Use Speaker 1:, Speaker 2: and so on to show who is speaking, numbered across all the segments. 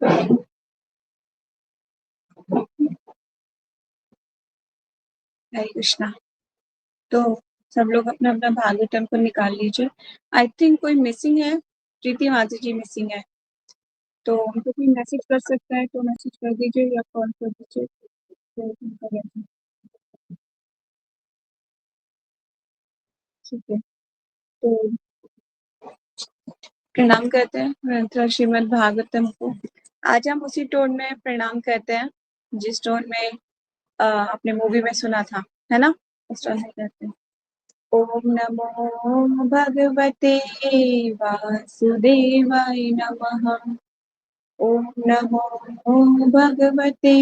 Speaker 1: हरे कृष्णा। तो सब लोग अपना अपना भागवतम को निकाल लीजिए। आई थिंक कोई मिसिंग है, प्रीति माता जी मिसिंग है, तो उनको कोई मैसेज कर सकता है तो मैसेज कर दीजिए या कॉल कर दीजिए तो उनका रहता है। ठीक है, तो प्रणाम करते हैं श्रीमद् भागवतम को। आज हम उसी टोन में प्रणाम करते हैं जिस टोन में आपने मूवी में सुना था, है ना? उस टोन में कहते हैं। ओम नमो भगवते वासुदेवाय नमः। ओम नमो भगवते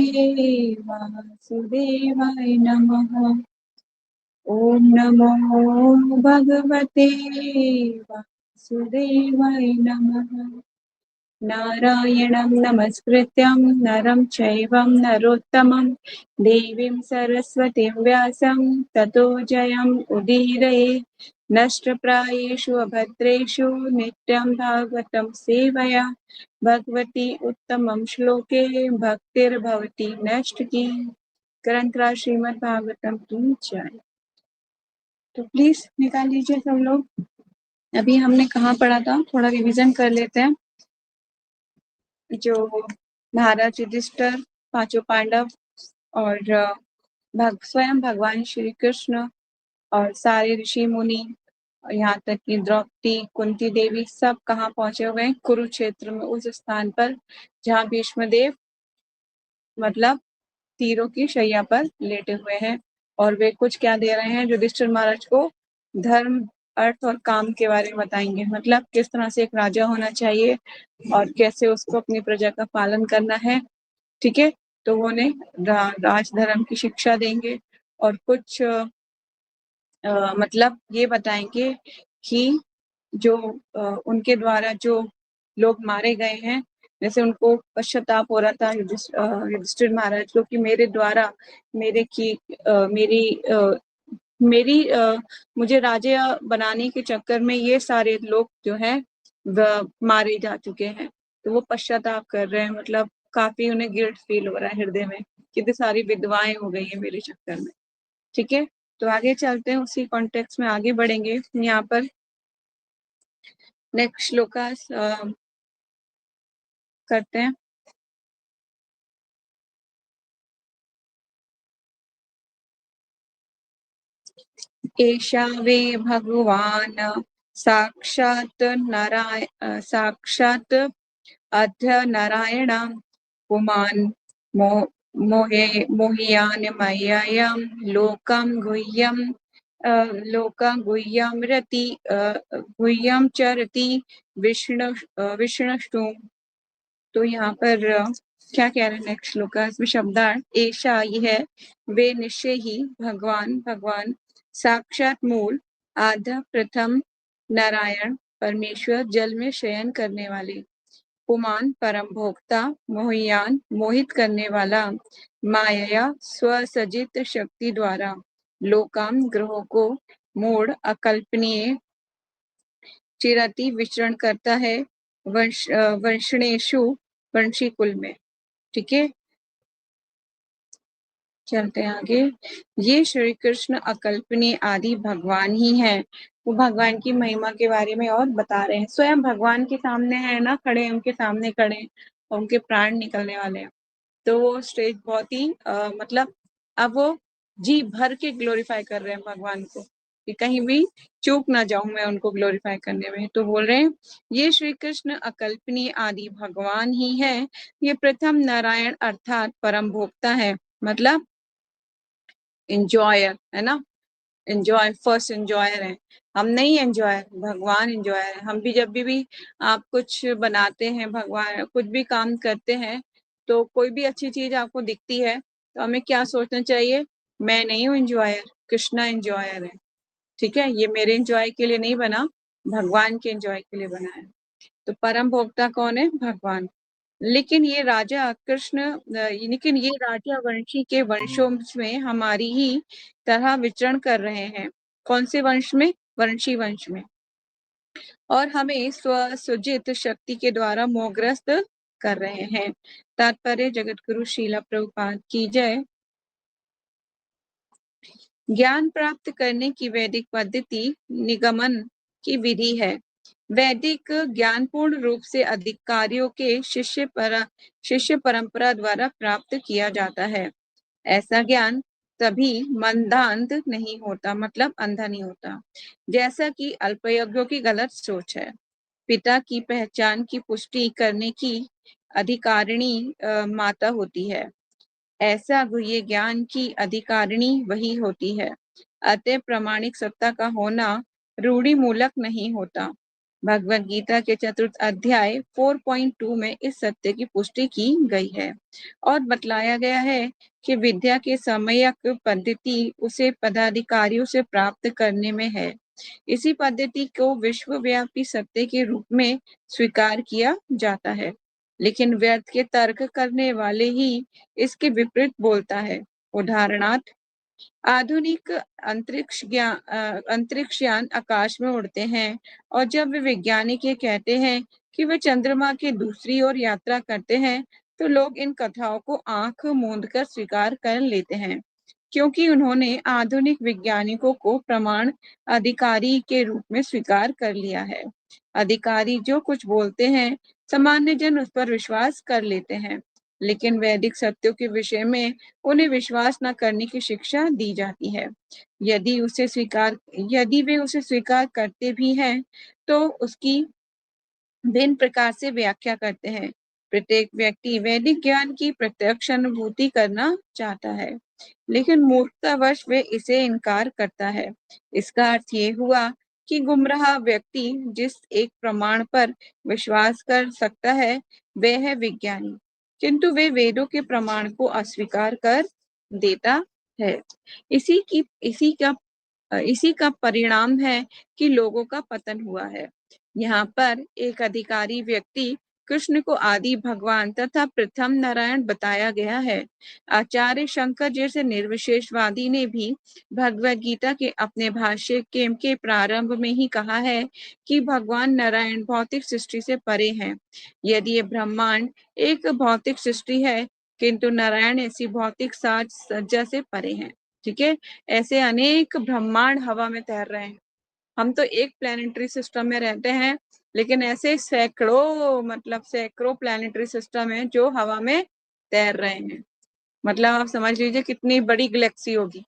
Speaker 1: वासुदेवाय नमः। ओम नमो भगवते वासुदेवाय नमः। नारायणं नमस्कृत्यं नरं चैवं नरोत्तमं देवीं सरस्वतीं व्यासं ततो जयम् उदीरये। नष्टप्रायेषु अभद्रेषु नित्यं भागवतं सेवया भगवती उत्तमं श्लोके भक्तिर्भवति नष्टकी। ग्रंथराज श्रीमद् भागवतम की जय। तो प्लीज निकाल लीजिए सब लोग। अभी हमने कहाँ पढ़ा था, थोड़ा रिवीजन कर लेते हैं। जो महाराज युधिष्ठिर, पांचों पांडव और स्वयं भगवान श्री कृष्ण और सारे ऋषि मुनि, यहाँ तक कि द्रौपदी, कुंती देवी, सब कहाँ पहुंचे हुए हैं? कुरुक्षेत्र में, उस स्थान पर जहाँ भीष्मदेव मतलब तीरों की शैया पर लेटे हुए हैं। और वे कुछ क्या दे रहे हैं? युधिष्ठिर महाराज को धर्म, अर्थ और काम के बारे में बताएंगे। मतलब किस तरह से एक राजा होना चाहिए और कैसे उसको अपनी प्रजा का पालन करना है। ठीक है, तो वो उन्हें राजधर्म की शिक्षा देंगे और कुछ मतलब ये बताएंगे कि जो उनके द्वारा जो लोग मारे गए हैं, जैसे उनको पश्चाताप हो रहा था युधिष्ठिर महाराज को कि मेरे द्वारा मेरे की मेरी मुझे राजा बनाने के चक्कर में ये सारे लोग जो हैं मारे जा चुके हैं। तो वो पश्चाताप कर रहे हैं, मतलब काफी उन्हें गिल्ट फील हो रहा है हृदय में, कितनी सारी विधवाएं हो गई है मेरे चक्कर में। ठीक है, तो आगे चलते हैं, उसी कॉन्टेक्स्ट में आगे बढ़ेंगे। यहाँ पर नेक्स्ट श्लोकास करते हैं। एषा वे भगवान साक्षात् साक्षात् अद्य नारायण पुमान् मोहियान मय्ययं लोकं गुह्यं चरति विष्णु। तो यहाँ पर क्या कह रहे हैं नेक्स्ट श्लोक का इसमें शब्दार्थ? ऐसा यह, वे निश्चय ही, भगवान साक्षात मूल आद्य प्रथम नारायण परमेश्वर, जल में शयन करने वाले, पुमान परम भोक्ता, मोहियान मोहित करने वाला, माया स्वसजित शक्ति द्वारा लोकाम ग्रहों को मूढ़ अकल्पनीय चिरति विचरण करता है वंशनेशु वंशी कुल में। ठीक है, चलते हैं आगे। ये श्री कृष्ण अकल्पनीय आदि भगवान ही हैं। वो भगवान की महिमा के बारे में और बता रहे हैं। स्वयं भगवान के सामने है ना, खड़े, उनके सामने खड़े और उनके प्राण निकलने वाले हैं। तो वो स्टेज बहुत ही मतलब अब वो जी भर के ग्लोरीफाई कर रहे हैं भगवान को कि कहीं भी चूक ना जाऊं मैं उनको ग्लोरीफाई करने में। तो बोल रहे हैं ये श्री कृष्ण अकल्पनीय आदि भगवान ही है। ये प्रथम नारायण अर्थात परम भोक्ता है, मतलब एंजॉयर है ना, एंजॉय फर्स्ट एंजॉयर है। हम नहीं एंजॉयर, भगवान एंजॉयर है। हम भी जब भी आप कुछ बनाते हैं, भगवान कुछ भी काम करते हैं, तो कोई भी अच्छी चीज आपको दिखती है तो हमें क्या सोचना चाहिए? मैं नहीं हूँ एंजॉयर, कृष्णा एंजॉयर है। ठीक है, ये मेरे एंजॉय के लिए नहीं बना, भगवान के एंजॉय के लिए बना है। तो परम भोक्ता कौन है? भगवान। लेकिन ये राजा वंशी के वंशों में हमारी ही तरह विचरण कर रहे हैं। कौन से वंश में? वंशी वंश में। और हमें स्वसुजित शक्ति के द्वारा मोहग्रस्त कर रहे हैं। तात्पर्य जगत गुरु श्रील प्रभुपाद की जय। ज्ञान प्राप्त करने की वैदिक पद्धति निगमन की विधि है। वैदिक ज्ञान पूर्ण रूप से अधिकारियों के शिष्य परंपरा द्वारा प्राप्त किया जाता है। ऐसा ज्ञान तभी मंदांध नहीं होता, मतलब अंधा नहीं होता, जैसा कि अल्पज्ञों की गलत सोच है। पिता की पहचान की पुष्टि करने की अधिकारिणी माता होती है। ऐसा गुह्य ज्ञान की अधिकारिणी वही होती है। अतः प्रामाणिक सत्ता का होना रूढ़ि मूलक नहीं होता। भगवत गीता के चतुर्थ अध्याय 4.2 में इस सत्य की पुष्टि की गई है और बतलाया गया है कि विद्या के सम्यक पद्धति उसे पदाधिकारियों से प्राप्त करने में है। इसी पद्धति को विश्वव्यापी सत्य के रूप में स्वीकार किया जाता है, लेकिन व्यर्थ के तर्क करने वाले ही इसके विपरीत बोलता है। उदाहरणार्थ, आधुनिक अंतरिक्षयान आकाश में उड़ते हैं और जब वे वैज्ञानिक ये कहते हैं कि वे चंद्रमा के दूसरी ओर यात्रा करते हैं, तो लोग इन कथाओं को आंख मूंद कर स्वीकार कर लेते हैं, क्योंकि उन्होंने आधुनिक वैज्ञानिकों को प्रमाण अधिकारी के रूप में स्वीकार कर लिया है। अधिकारी जो कुछ बोलते हैं, सामान्य जन उस पर विश्वास कर लेते हैं, लेकिन वैदिक सत्यों के विषय में उन्हें विश्वास न करने की शिक्षा दी जाती है। यदि वे उसे स्वीकार करते भी हैं, तो उसकी भिन्न प्रकार से व्याख्या करते हैं। प्रत्येक व्यक्ति वैदिक ज्ञान की प्रत्यक्ष अनुभूति करना चाहता है, लेकिन मूर्खतावश वे इसे इनकार करता है। इसका अर्थ ये हुआ कि गुमराह व्यक्ति जिस एक प्रमाण पर विश्वास कर सकता है, वह है विज्ञानी, किंतु वे वेदों के प्रमाण को अस्वीकार कर देता है। इसी का परिणाम है कि लोगों का पतन हुआ है। यहाँ पर एक अधिकारी व्यक्ति कृष्ण को आदि भगवान तथा प्रथम नारायण बताया गया है। आचार्य शंकर जैसे निर्विशेषवादी ने भी भगवद गीता के अपने भाष्य के प्रारंभ में ही कहा है कि भगवान नारायण भौतिक सृष्टि से परे हैं। यदि ये ब्रह्मांड एक भौतिक सृष्टि है, किंतु नारायण ऐसी भौतिक साज सज्जा से परे हैं। ठीक है, ऐसे अनेक ब्रह्मांड हवा में तैर रहे हैं। हम तो एक प्लैनेटरी सिस्टम में रहते हैं, लेकिन ऐसे सैकड़ों प्लैनेटरी सिस्टम है जो हवा में तैर रहे हैं। मतलब आप समझ लीजिए कितनी बड़ी गैलेक्सी होगी,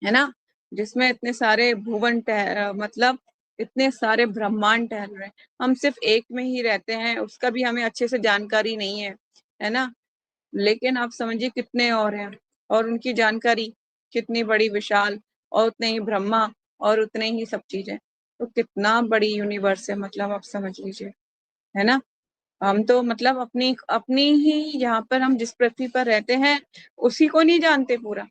Speaker 1: है ना, जिसमें इतने सारे मतलब इतने सारे ब्रह्मांड टहल रहे हैं। हम सिर्फ एक में ही रहते हैं, उसका भी हमें अच्छे से जानकारी नहीं है ना, लेकिन आप समझिए कितने और हैं, और उनकी जानकारी कितनी बड़ी विशाल, और उतने ही ब्रह्मा, और उतने ही सब चीजें। तो कितना बड़ी यूनिवर्स है, मतलब आप समझ लीजिए, है ना। हम तो मतलब अपनी अपनी ही यहाँ पर हम जिस पृथ्वी पर रहते हैं उसी को नहीं जानते पूरा,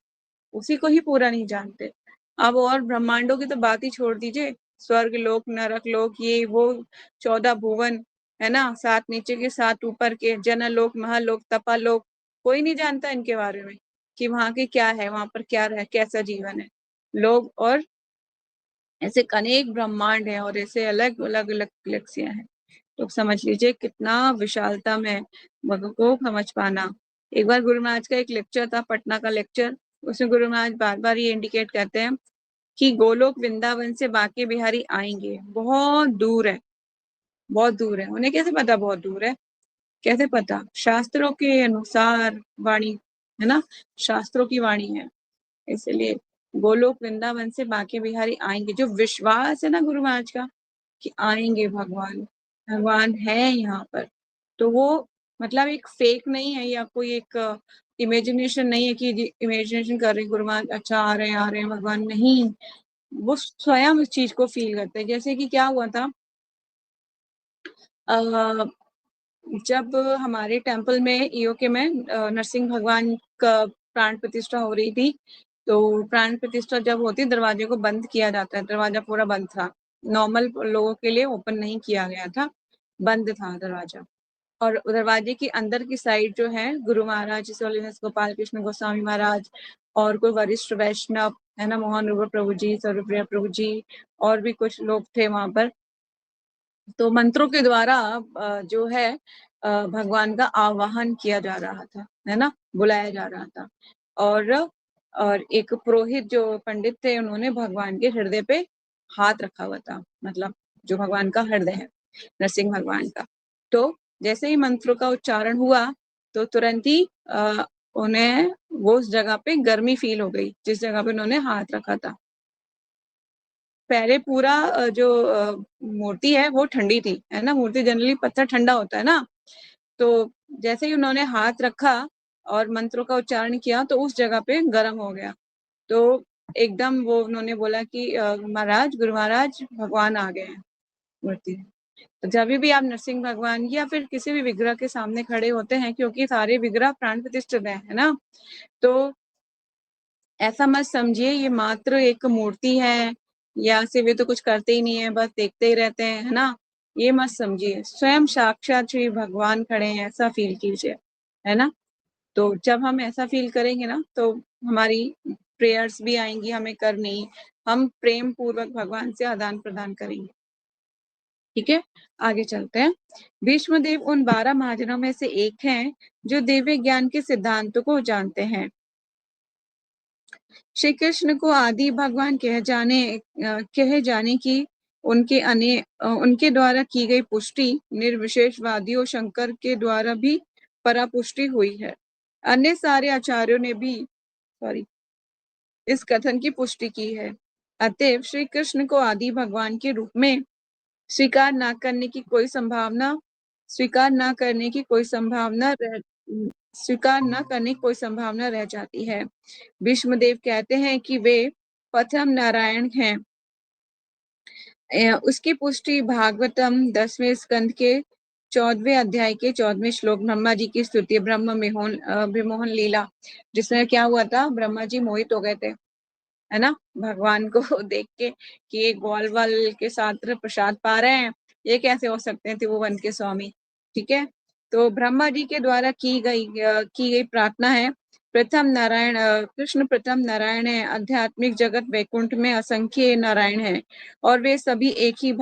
Speaker 1: उसी को ही पूरा नहीं जानते। अब और ब्रह्मांडों की तो बात ही छोड़ दीजिए, स्वर्ग लोक, नरक लोक, ये वो 14 भुवन, है ना, 7 नीचे के 7 ऊपर के, जनलोक, महालोक, तपालोक, कोई नहीं जानता इनके बारे में कि वहां के क्या है, वहां पर क्या है, कैसा जीवन है लोग। और ऐसे अनेक ब्रह्मांड है और ऐसे अलग अलग अलग गैलेक्सियां हैं। तो समझ लीजिए कितना विशालता में भगवान को समझ पाना। एक बार गुरु महाराज का एक लेक्चर था, पटना का लेक्चर, उसमें गुरु महाराज बार बार ये इंडिकेट करते हैं कि गोलोक वृंदावन से बांके बिहारी आएंगे, बहुत दूर है, बहुत दूर है। उन्हें कैसे पता बहुत दूर है, कैसे पता? शास्त्रों के अनुसार वाणी, है ना, शास्त्रों की वाणी है। इसलिए गोलोक वृंदावन से बांके बिहारी आएंगे, जो विश्वास है ना गुरु महाराज का कि आएंगे भगवान, भगवान है यहाँ पर, तो वो मतलब एक फेक नहीं है या कोई एक इमेजिनेशन नहीं है कि इमेजिनेशन कर रहे गुरु महाराज, अच्छा आ रहे हैं भगवान, नहीं, वो स्वयं इस चीज को फील करते हैं। जैसे कि क्या हुआ था, जब हमारे टेम्पल में ईओके में नरसिंह भगवान का प्राण प्रतिष्ठा हो रही थी, तो प्राण प्रतिष्ठा जब होती दरवाजे को बंद किया जाता है, दरवाजा पूरा बंद था, नॉर्मल लोगों के लिए ओपन नहीं किया गया था, बंद था दरवाजा। और दरवाजे की अंदर की साइड जो है गुरु महाराज गोपाल कृष्ण गोस्वामी महाराज और कोई वरिष्ठ वैष्णव, है ना, मोहन रूप प्रभु जी, स्वरूप्रिया प्रभु जी, और भी कुछ लोग थे वहां पर, तो मंत्रों के द्वारा जो है भगवान का आवाहन किया जा रहा था, है ना, बुलाया जा रहा था। और एक पुरोहित जो पंडित थे, उन्होंने भगवान के हृदय पे हाथ रखा हुआ था, मतलब जो भगवान का हृदय है नरसिंह भगवान का। तो जैसे ही मंत्रों का उच्चारण हुआ तो तुरंत ही उन्हें वो उस जगह पे गर्मी फील हो गई जिस जगह पे उन्होंने हाथ रखा था। पहले पूरा जो मूर्ति है वो ठंडी थी, है ना, मूर्ति जनरली पत्थर ठंडा होता है ना। तो जैसे ही उन्होंने हाथ रखा और मंत्रों का उच्चारण किया तो उस जगह पे गर्म हो गया। तो एकदम वो उन्होंने बोला कि महाराज, गुरु महाराज, भगवान आ गए हैं मूर्ति में। तो जब भी आप नरसिंह भगवान या फिर किसी भी विग्रह के सामने खड़े होते हैं, क्योंकि सारे विग्रह प्राण प्रतिष्ठित है ना, तो ऐसा मत समझिए ये मात्र एक मूर्ति है या सिर्फ ये तो कुछ करते ही नहीं है, बस देखते ही रहते हैं, है ना, ये मत समझिए। स्वयं साक्षात श्री भगवान खड़े हैं, ऐसा फील कीजिए, है ना। तो जब हम ऐसा फील करेंगे ना तो हमारी प्रेयर्स भी आएंगी हमें करनी, हम प्रेम पूर्वक भगवान से आदान प्रदान करेंगे। ठीक है, आगे चलते हैं। भीष्मदेव उन 12 महाजनों में से एक हैं जो दिव्य ज्ञान के सिद्धांतों को जानते हैं। श्री कृष्ण को आदि भगवान कहे जाने की उनके द्वारा की गई पुष्टि निर्विशेषवादियों शंकर के द्वारा भी परापुष्टि हुई है। अन्य सारे आचार्यों ने भी इस कथन की पुष्टि की है। अतएव श्री कृष्ण को आदि भगवान के रूप में स्वीकार न करने की कोई संभावना स्वीकार न करने की कोई संभावना रह जाती है। भीष्मदेव कहते हैं कि वे प्रथम नारायण हैं। उसकी पुष्टि भागवतम 10वें स्कंद के 14वें अध्याय के 14वें श्लोक ब्रह्मा जी की स्तुति ब्रह्म विमोहन लीला, जिसमें क्या हुआ था, ब्रह्मा जी मोहित हो गए थे, है ना, भगवान को देख के कि एक ग्वाल के साथ प्रसाद पा रहे हैं, ये कैसे हो सकते हैं त्रिभुवन के स्वामी। ठीक है, तो ब्रह्मा जी के द्वारा की गई प्रार्थना है। प्रथम नारायण कृष्ण प्रथम नारायण है। आध्यात्मिक जगत वैकुंठ में असंख्य नारायण है और वे सभी एक ही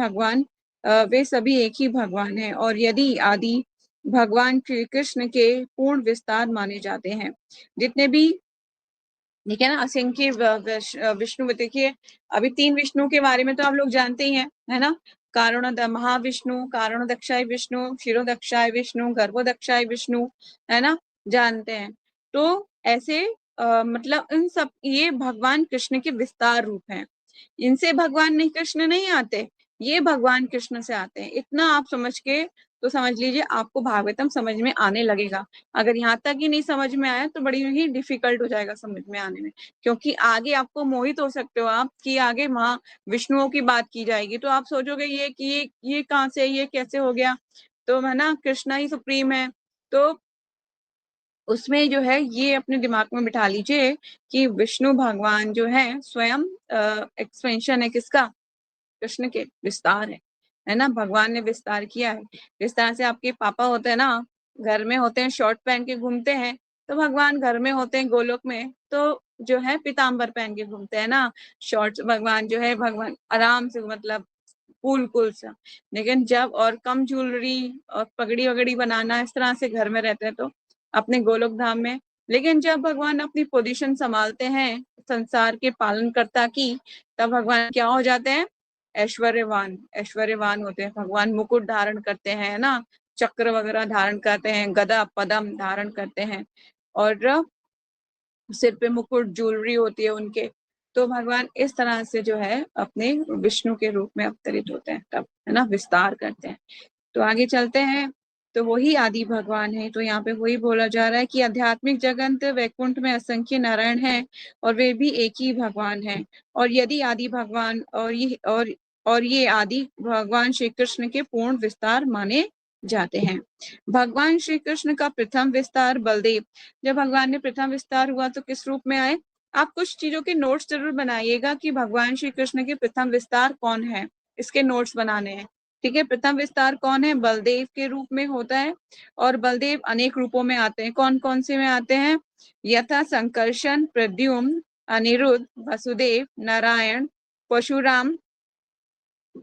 Speaker 1: भगवान है। और यदि आदि भगवान श्री कृष्ण के पूर्ण विस्तार माने जाते हैं, जितने भी, ठीक है ना, असंख्य विष्णु, देखिए अभी 3 विष्णु के बारे में तो आप लोग जानते ही हैं, है ना, महाविष्णु, कारणोदक्षाय विष्णु, क्षीरोदक्षाय विष्णु, गर्भोदक्षाय विष्णु, है ना, जानते हैं। तो ऐसे मतलब इन सब ये भगवान कृष्ण के विस्तार रूप हैं। इनसे भगवान नहीं, कृष्ण नहीं आते, ये भगवान कृष्ण से आते हैं। इतना आप समझ के तो समझ लीजिए आपको भागवतम समझ में आने लगेगा। अगर यहाँ तक ही नहीं समझ में आया तो बड़ी ही डिफिकल्ट हो जाएगा समझ में आने में, क्योंकि आगे आपको मोहित हो सकते हो आप कि आगे महा विष्णुओं की बात की जाएगी तो आप सोचोगे ये कि ये कहाँ से, ये कैसे हो गया, तो है ना, कृष्णा ही सुप्रीम है। तो उसमें जो है ये अपने दिमाग में बिठा लीजिए कि विष्णु भगवान जो है स्वयं एक्सपेंशन है किसका, कृष्ण के विस्तार है ना, भगवान ने विस्तार किया है। जिस तरह से आपके पापा होते हैं ना, घर में होते हैं शॉर्ट पहन के घूमते हैं, तो भगवान घर में होते हैं गोलोक में तो जो है पीताम्बर पहन के घूमते हैं ना, शॉर्ट्स। भगवान जो है, भगवान आराम से, मतलब कूल सा। लेकिन जब और कम ज्वेलरी और पगड़ी वगड़ी बनाना इस तरह से घर में रहते हैं तो अपने गोलोक धाम में। लेकिन जब भगवान अपनी पोजीशन संभालते हैं संसार के पालनकर्ता की, तब भगवान क्या हो जाते हैं, ऐश्वर्यवान होते हैं। भगवान मुकुट धारण करते हैं, है ना, चक्र वगैरह धारण करते हैं, गदा पदम धारण करते हैं और सिर पे मुकुट ज्वेलरी होती है उनके। तो भगवान इस तरह से जो है अपने विष्णु के रूप में अवतरित होते हैं, तब, है ना, विस्तार करते हैं। तो आगे चलते हैं, तो वही आदि भगवान है। तो यहाँ पे वही बोला जा रहा है कि आध्यात्मिक जगत वैकुंठ में असंख्य नारायण है और वे भी एक ही भगवान है। और यदि आदि भगवान और ये आदि भगवान श्री कृष्ण के पूर्ण विस्तार माने जाते हैं। भगवान श्री कृष्ण का प्रथम विस्तार बलदेव, जब भगवान ने प्रथम विस्तार हुआ तो किस रूप में आए। आप कुछ चीजों के नोट्स जरूर बनाइएगा कि भगवान श्री कृष्ण के प्रथम विस्तार कौन है, इसके नोट्स बनाने हैं। ठीक है, प्रथम विस्तार कौन है, बलदेव के रूप में होता है। और बलदेव अनेक रूपों में आते हैं, कौन कौन से में आते हैं, यथा संकर्षण, प्रद्युम्न, अनिरुद्ध, वसुदेव, नारायण, परशुराम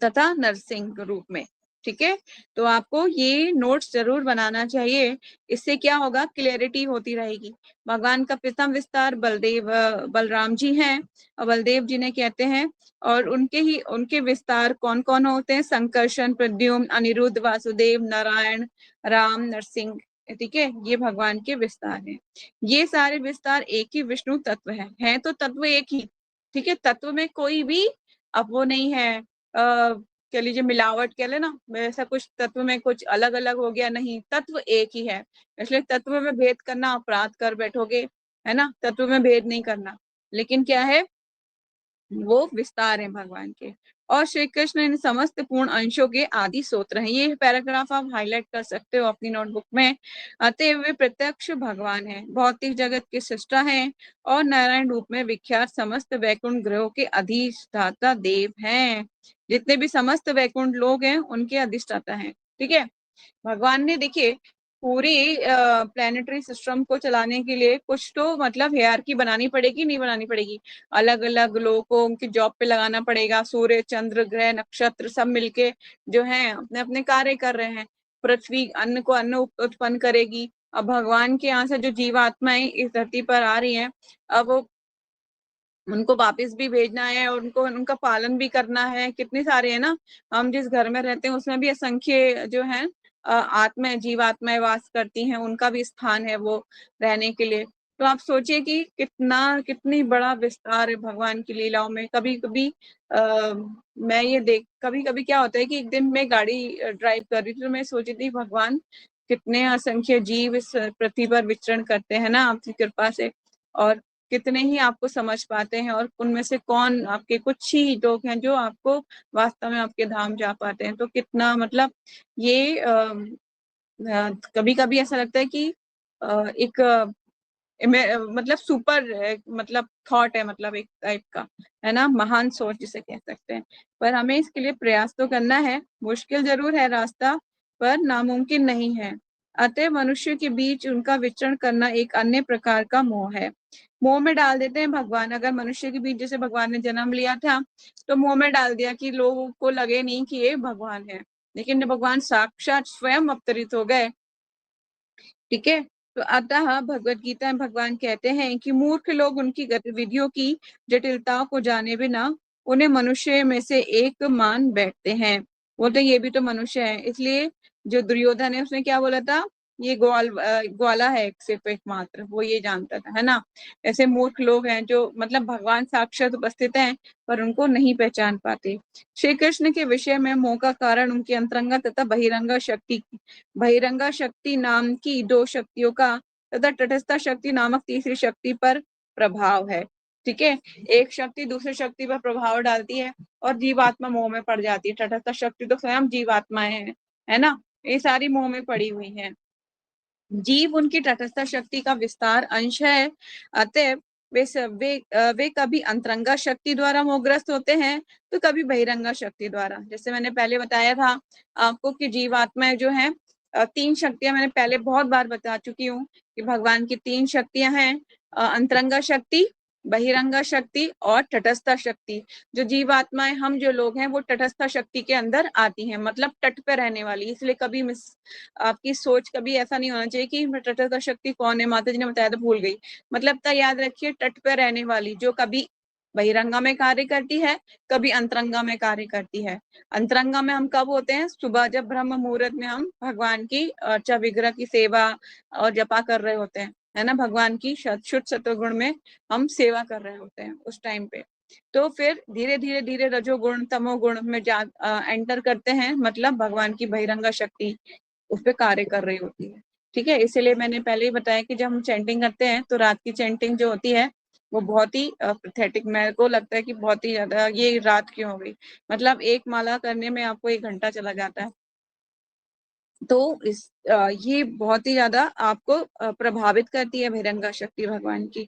Speaker 1: तथा नरसिंह रूप में। ठीक है, तो आपको ये नोट्स जरूर बनाना चाहिए। इससे क्या होगा, क्लैरिटी होती रहेगी। भगवान का प्रथम विस्तार बलराम जी हैं, और बलदेव जी ने कहते हैं, और उनके विस्तार कौन कौन होते हैं, संकर्षण, प्रद्युम्न, अनिरुद्ध, वासुदेव, नारायण, राम, नरसिंह। ठीक है, ये भगवान के विस्तार हैं। ये सारे विस्तार एक ही विष्णु तत्व है तो तत्व एक ही। ठीक है, तत्व में कोई भी अब वो नहीं है, कह लीजिए मिलावट कह लेना, ऐसा कुछ तत्व में कुछ अलग अलग हो गया, नहीं, तत्व एक ही है। इसलिए तत्व में भेद करना अपराध कर बैठोगे, है ना, तत्व में भेद नहीं करना। लेकिन क्या है, वो विस्तार है भगवान के। और श्री कृष्ण इन समस्त पूर्ण अंशों के आदि सूत्र हैं। ये पैराग्राफ आप हाईलाइट कर सकते हो अपनी नोटबुक में। अतएव वे प्रत्यक्ष भगवान है, भौतिक जगत के सृष्टा हैं, और नारायण रूप में विख्यात समस्त वैकुंठ ग्रहों के अधिष्ठाता देव हैं। जितने भी समस्त वैकुंठ लोग हैं उनके अधिष्ठाता हैं। ठीक है, भगवान ने देखिए पूरी प्लानिटरी सिस्टम को चलाने के लिए कुछ तो मतलब हायरार्की बनानी पड़ेगी, नहीं बनानी पड़ेगी, अलग अलग लोगों को उनकी जॉब पे लगाना पड़ेगा। सूर्य, चंद्र, ग्रह, नक्षत्र सब मिलके जो है अपने अपने कार्य कर रहे हैं। पृथ्वी अन्न को अन्न उत्पन्न करेगी। अब भगवान के यहाँ से जो जीवात्माएं इस धरती पर आ रही हैं, अब उनको वापस भी भेजना है, और उनको उनका पालन भी करना है। कितने सारे है ना, हम जिस घर में रहते हैं उसमें भी असंख्य जो है आत्माएं, जीवात्माएं वास करती हैं, उनका भी स्थान है वो रहने के लिए। तो आप सोचिए कि कितनी बड़ा विस्तार है भगवान की लीलाओं में। कभी कभी मैं ये देख, कभी कभी क्या होता है कि एक दिन मैं गाड़ी ड्राइव कर रही थी, तो मैं सोची थी भगवान कितने असंख्य जीव इस पृथ्वी पर विचरण करते हैं ना आपकी कृपा से, और कितने ही आपको समझ पाते हैं, और उनमें से कौन आपके कुछ ही लोग हैं जो आपको वास्तव में आपके धाम जा पाते हैं। तो कितना मतलब ये कभी कभी ऐसा लगता है कि एक मतलब सुपर मतलब थॉट है, मतलब एक टाइप का, है ना, महान सोच जिसे कह सकते हैं। पर हमें इसके लिए प्रयास तो करना है। मुश्किल जरूर है रास्ता, पर नामुमकिन नहीं है। अतः मनुष्य के बीच उनका विचरण करना एक अन्य प्रकार का मोह है। मोह में डाल देते हैं भगवान। अगर मनुष्य के बीच जैसे भगवान ने जन्म लिया था, तो मोह में डाल दिया कि लोगों को लगे नहीं कि ये भगवान है। लेकिन जब भगवान साक्षात स्वयं अवतरित हो गए, ठीक है, तो अतः भगवत गीता में भगवान कहते हैं कि मूर्ख लोग उनकी गतिविधियों की जटिलताओं को जाने बिना उन्हें मनुष्य में से एक मान बैठते हैं। बोलते ये भी तो मनुष्य है। इसलिए जो दुर्योधन है उसने क्या बोला था, ये ग्वाला है, एक सिर्फ एकमात्र वो ये जानता था, है ना। ऐसे मूर्ख लोग हैं जो मतलब भगवान साक्षात उपस्थित हैं पर उनको नहीं पहचान पाते। श्री कृष्ण के विषय में मोह का कारण उनकी अंतरंगा तथा बहिरंगा शक्ति नाम की दो शक्तियों का तथा तटस्थ शक्ति नामक तीसरी शक्ति पर प्रभाव है। ठीक है, एक शक्ति दूसरी शक्ति पर प्रभाव डालती है और जीवात्मा मोह में पड़ जाती है। तटस्थ शक्ति तो स्वयं जीवात्माएं हैं, है ना, ये सारी मोह में पड़ी हुई हैं। जीव उनकी तटस्थ शक्ति का विस्तार अंश है। अतः वे कभी अंतरंगा शक्ति द्वारा मोहग्रस्त होते हैं, तो कभी बहिरंगा शक्ति द्वारा। जैसे मैंने पहले बताया था आपको कि जीवात्माएं जो हैं, तीन शक्तियां मैंने पहले बहुत बार बता चुकी हूँ कि भगवान की तीन शक्तियां हैं, अंतरंगा शक्ति, बहिरंगा शक्ति और तटस्थ शक्ति। जो जीवात्माएं हम जो लोग हैं वो तटस्थ शक्ति के अंदर आती हैं, मतलब तट पे रहने वाली। इसलिए कभी आपकी सोच कभी ऐसा नहीं होना चाहिए कि तटस्थ शक्ति कौन है, माता जी ने बताया तो भूल गई। मतलब तो याद रखिए, तट पर रहने वाली जो कभी बहिरंगा में कार्य करती है, कभी अंतरंगा में कार्य करती है। अंतरंगा में हम कब होते हैं, सुबह जब ब्रह्म मुहूर्त में हम भगवान की अर्चा विग्रह की सेवा और जपा कर रहे होते हैं, है ना, भगवान की शुद्ध सत्वगुण में हम सेवा कर रहे होते हैं उस टाइम पे। तो फिर धीरे धीरे धीरे रजोगुण तमोगुण में एंटर करते हैं, मतलब भगवान की बहिरंगा शक्ति उस पर कार्य कर रही होती है। ठीक है, इसीलिए मैंने पहले ही बताया कि जब हम चैंटिंग करते हैं तो रात की चैंटिंग जो होती है वो बहुत ही पैथेटिक, मेरे को लगता है कि बहुत ही ज्यादा, ये रात क्यों हो गई, मतलब एक माला करने में आपको 1 घंटा चला जाता है। तो ये बहुत ही ज्यादा आपको प्रभावित करती है बहिरंगा शक्ति भगवान की।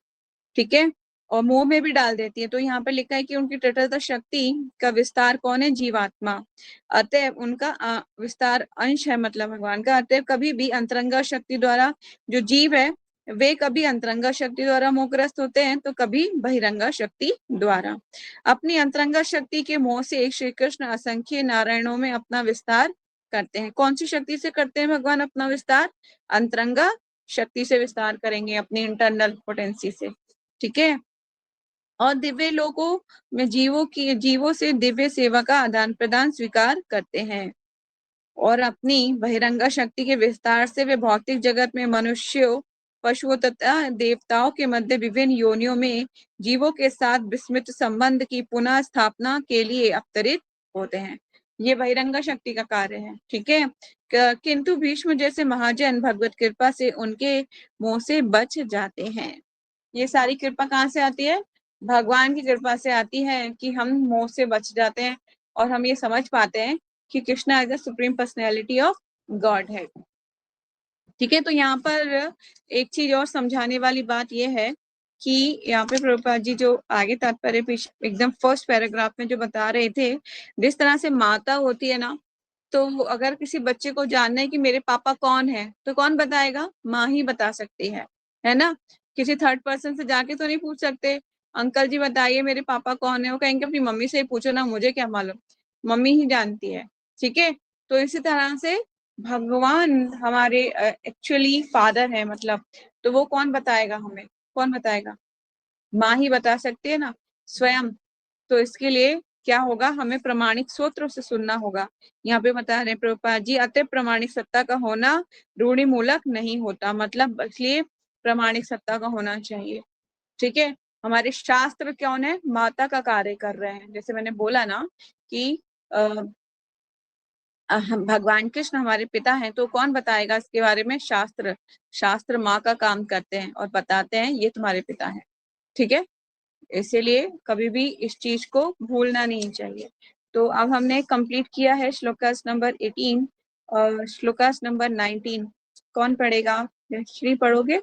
Speaker 1: ठीक है, और मोह में भी डाल देती है। तो यहाँ पर लिखा है कि उनकी तटस्थ शक्ति का विस्तार कौन है, जीवात्मा। अतएव उनका विस्तार अंश है, मतलब भगवान का। अतएव कभी भी अंतरंगा शक्ति द्वारा जो जीव है वे कभी अंतरंगा शक्ति द्वारा मोहग्रस्त होते हैं, तो कभी बहिरंगा शक्ति द्वारा। अपनी अंतरंगा शक्ति के मोह से श्री कृष्ण असंख्य नारायणों में अपना विस्तार करते हैं। कौन सी शक्ति से करते हैं भगवान अपना विस्तार? अंतरंगा शक्ति से विस्तार करेंगे, अपनी इंटरनल पोटेंसी से। ठीक है। और दिव्य लोकों में जीवों से दिव्य सेवा का आदान प्रदान स्वीकार करते हैं और अपनी बहिरंगा शक्ति के विस्तार से वे भौतिक जगत में मनुष्यों, पशुओं तथा देवताओं के मध्य विभिन्न योनियों में जीवों के साथ विस्मृत संबंध की पुनः स्थापना के लिए अवतरित होते हैं। ये बहिरंगा शक्ति का कार्य है। ठीक है। किंतु भीष्म जैसे महाजन भगवत कृपा से उनके मुंह से बच जाते हैं। ये सारी कृपा कहाँ से आती है? भगवान की कृपा से आती है कि हम मोह से बच जाते हैं और हम ये समझ पाते हैं कि Krishna is the supreme personality of God है। ठीक है। तो यहाँ पर एक चीज और समझाने वाली बात यह है कि यहाँ पे प्रभुपाद जी जो आगे तात्पर्य एकदम फर्स्ट पैराग्राफ में जो बता रहे थे, जिस तरह से माता होती है ना, तो अगर किसी बच्चे को जानना है कि मेरे पापा कौन है, तो कौन बताएगा? माँ ही बता सकती है ना। किसी थर्ड पर्सन से जाके तो नहीं पूछ सकते, अंकल जी बताइए मेरे पापा कौन है। वो कहेंगे अपनी मम्मी से ही पूछो ना, मुझे क्या मालूम, मम्मी ही जानती है। ठीक है। तो इसी तरह से भगवान हमारे एक्चुअली फादर है, मतलब, तो वो कौन बताएगा हमें? कौन बताएगा? माँ ही बता सकती है ना, स्वयं। तो इसके लिए क्या होगा? हमें प्रमाणिक सूत्रों से सुनना होगा। यहाँ पे बता रहे प्रभुपाद जी, अतः प्रमाणिक सत्ता का होना रूढ़ि मूलक नहीं होता, मतलब इसलिए प्रमाणिक सत्ता का होना चाहिए। ठीक है। हमारे शास्त्र कौन है? माता का कार्य कर रहे हैं। जैसे मैंने बोला ना कि भगवान कृष्ण हमारे पिता हैं, तो कौन बताएगा इसके बारे में? शास्त्र। शास्त्र माँ का काम करते हैं और बताते हैं ये तुम्हारे पिता हैं। ठीक है। इसीलिए कभी भी इस चीज को भूलना नहीं चाहिए। तो अब हमने कंप्लीट किया है श्लोकास नंबर 18 और श्लोकास नंबर 19 कौन पढ़ेगा? श्री पढ़ोगे?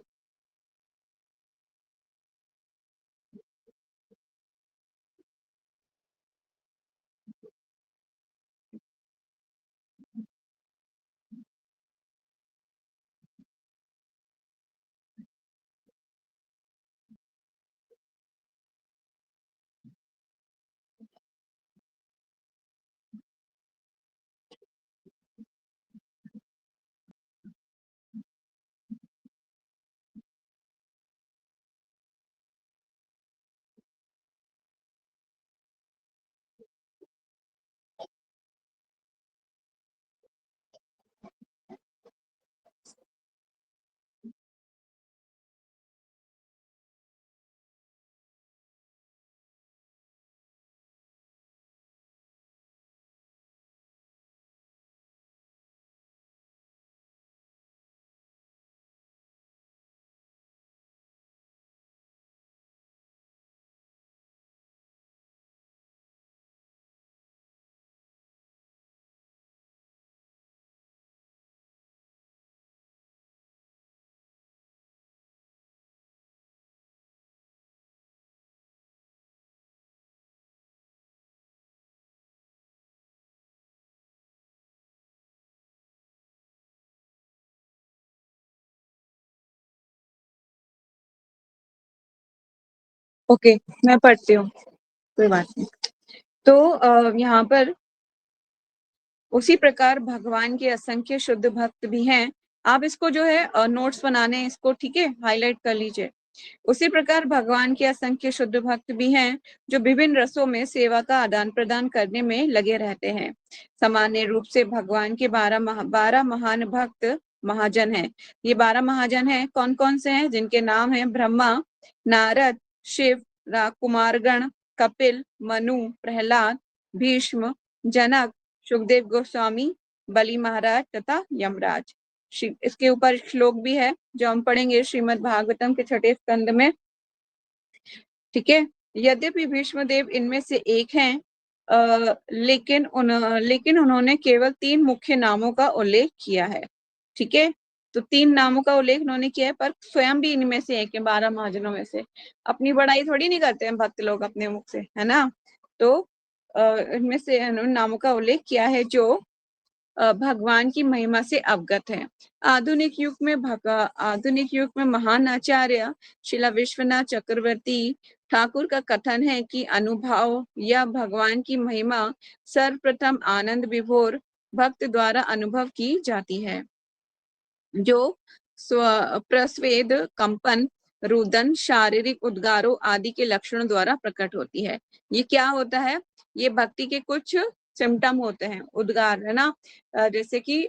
Speaker 1: ओके, मैं पढ़ती हूँ, कोई बात नहीं। तो यहाँ पर उसी प्रकार भगवान के असंख्य शुद्ध भक्त भी हैं। आप इसको जो है नोट्स बनाने हैं, इसको ठीक है हाईलाइट कर लीजिए। उसी प्रकार भगवान के असंख्य शुद्ध भक्त भी हैं जो विभिन्न रसों में सेवा का आदान प्रदान करने में लगे रहते हैं। सामान्य रूप से भगवान के 12 महान भक्त महाजन हैं। ये 12 महाजन हैं, कौन कौन से हैं? जिनके नाम हैं ब्रह्मा, नारद, शिव, कुमारगण, कपिल, मनु, प्रहलाद, भीष्म, जनक, सुखदेव गोस्वामी, बलि महाराज तथा यमराज। इसके ऊपर श्लोक भी है जो हम पढ़ेंगे श्रीमद् भागवतम के 6 स्कंद में। ठीक है। यद्यपि भीष्मदेव इनमें से एक हैं, लेकिन उन्होंने केवल 3 मुख्य नामों का उल्लेख किया है। ठीक है। तो 3 नामों का उल्लेख उन्होंने किया है, पर स्वयं भी इनमें से एक है, 12 महाजनों में से। अपनी बड़ाई थोड़ी नहीं करते हैं भक्त लोग अपने मुख से, है ना। तो इनमें से उन्होंने नामों का उल्लेख किया है जो भगवान की महिमा से अवगत है। आधुनिक युग में महान आचार्य शिला विश्वनाथ चक्रवर्ती ठाकुर का कथन है कि अनुभव या भगवान की महिमा सर्वप्रथम आनंद विभोर भक्त द्वारा अनुभव की जाती है, जो प्रस्वेद, कंपन, रुदन, शारीरिक उद्गारों आदि के लक्षणों द्वारा प्रकट होती है। ये क्या होता है? ये भक्ति के कुछ सिम्टम होते हैं, उद्गार, है ना। जैसे कि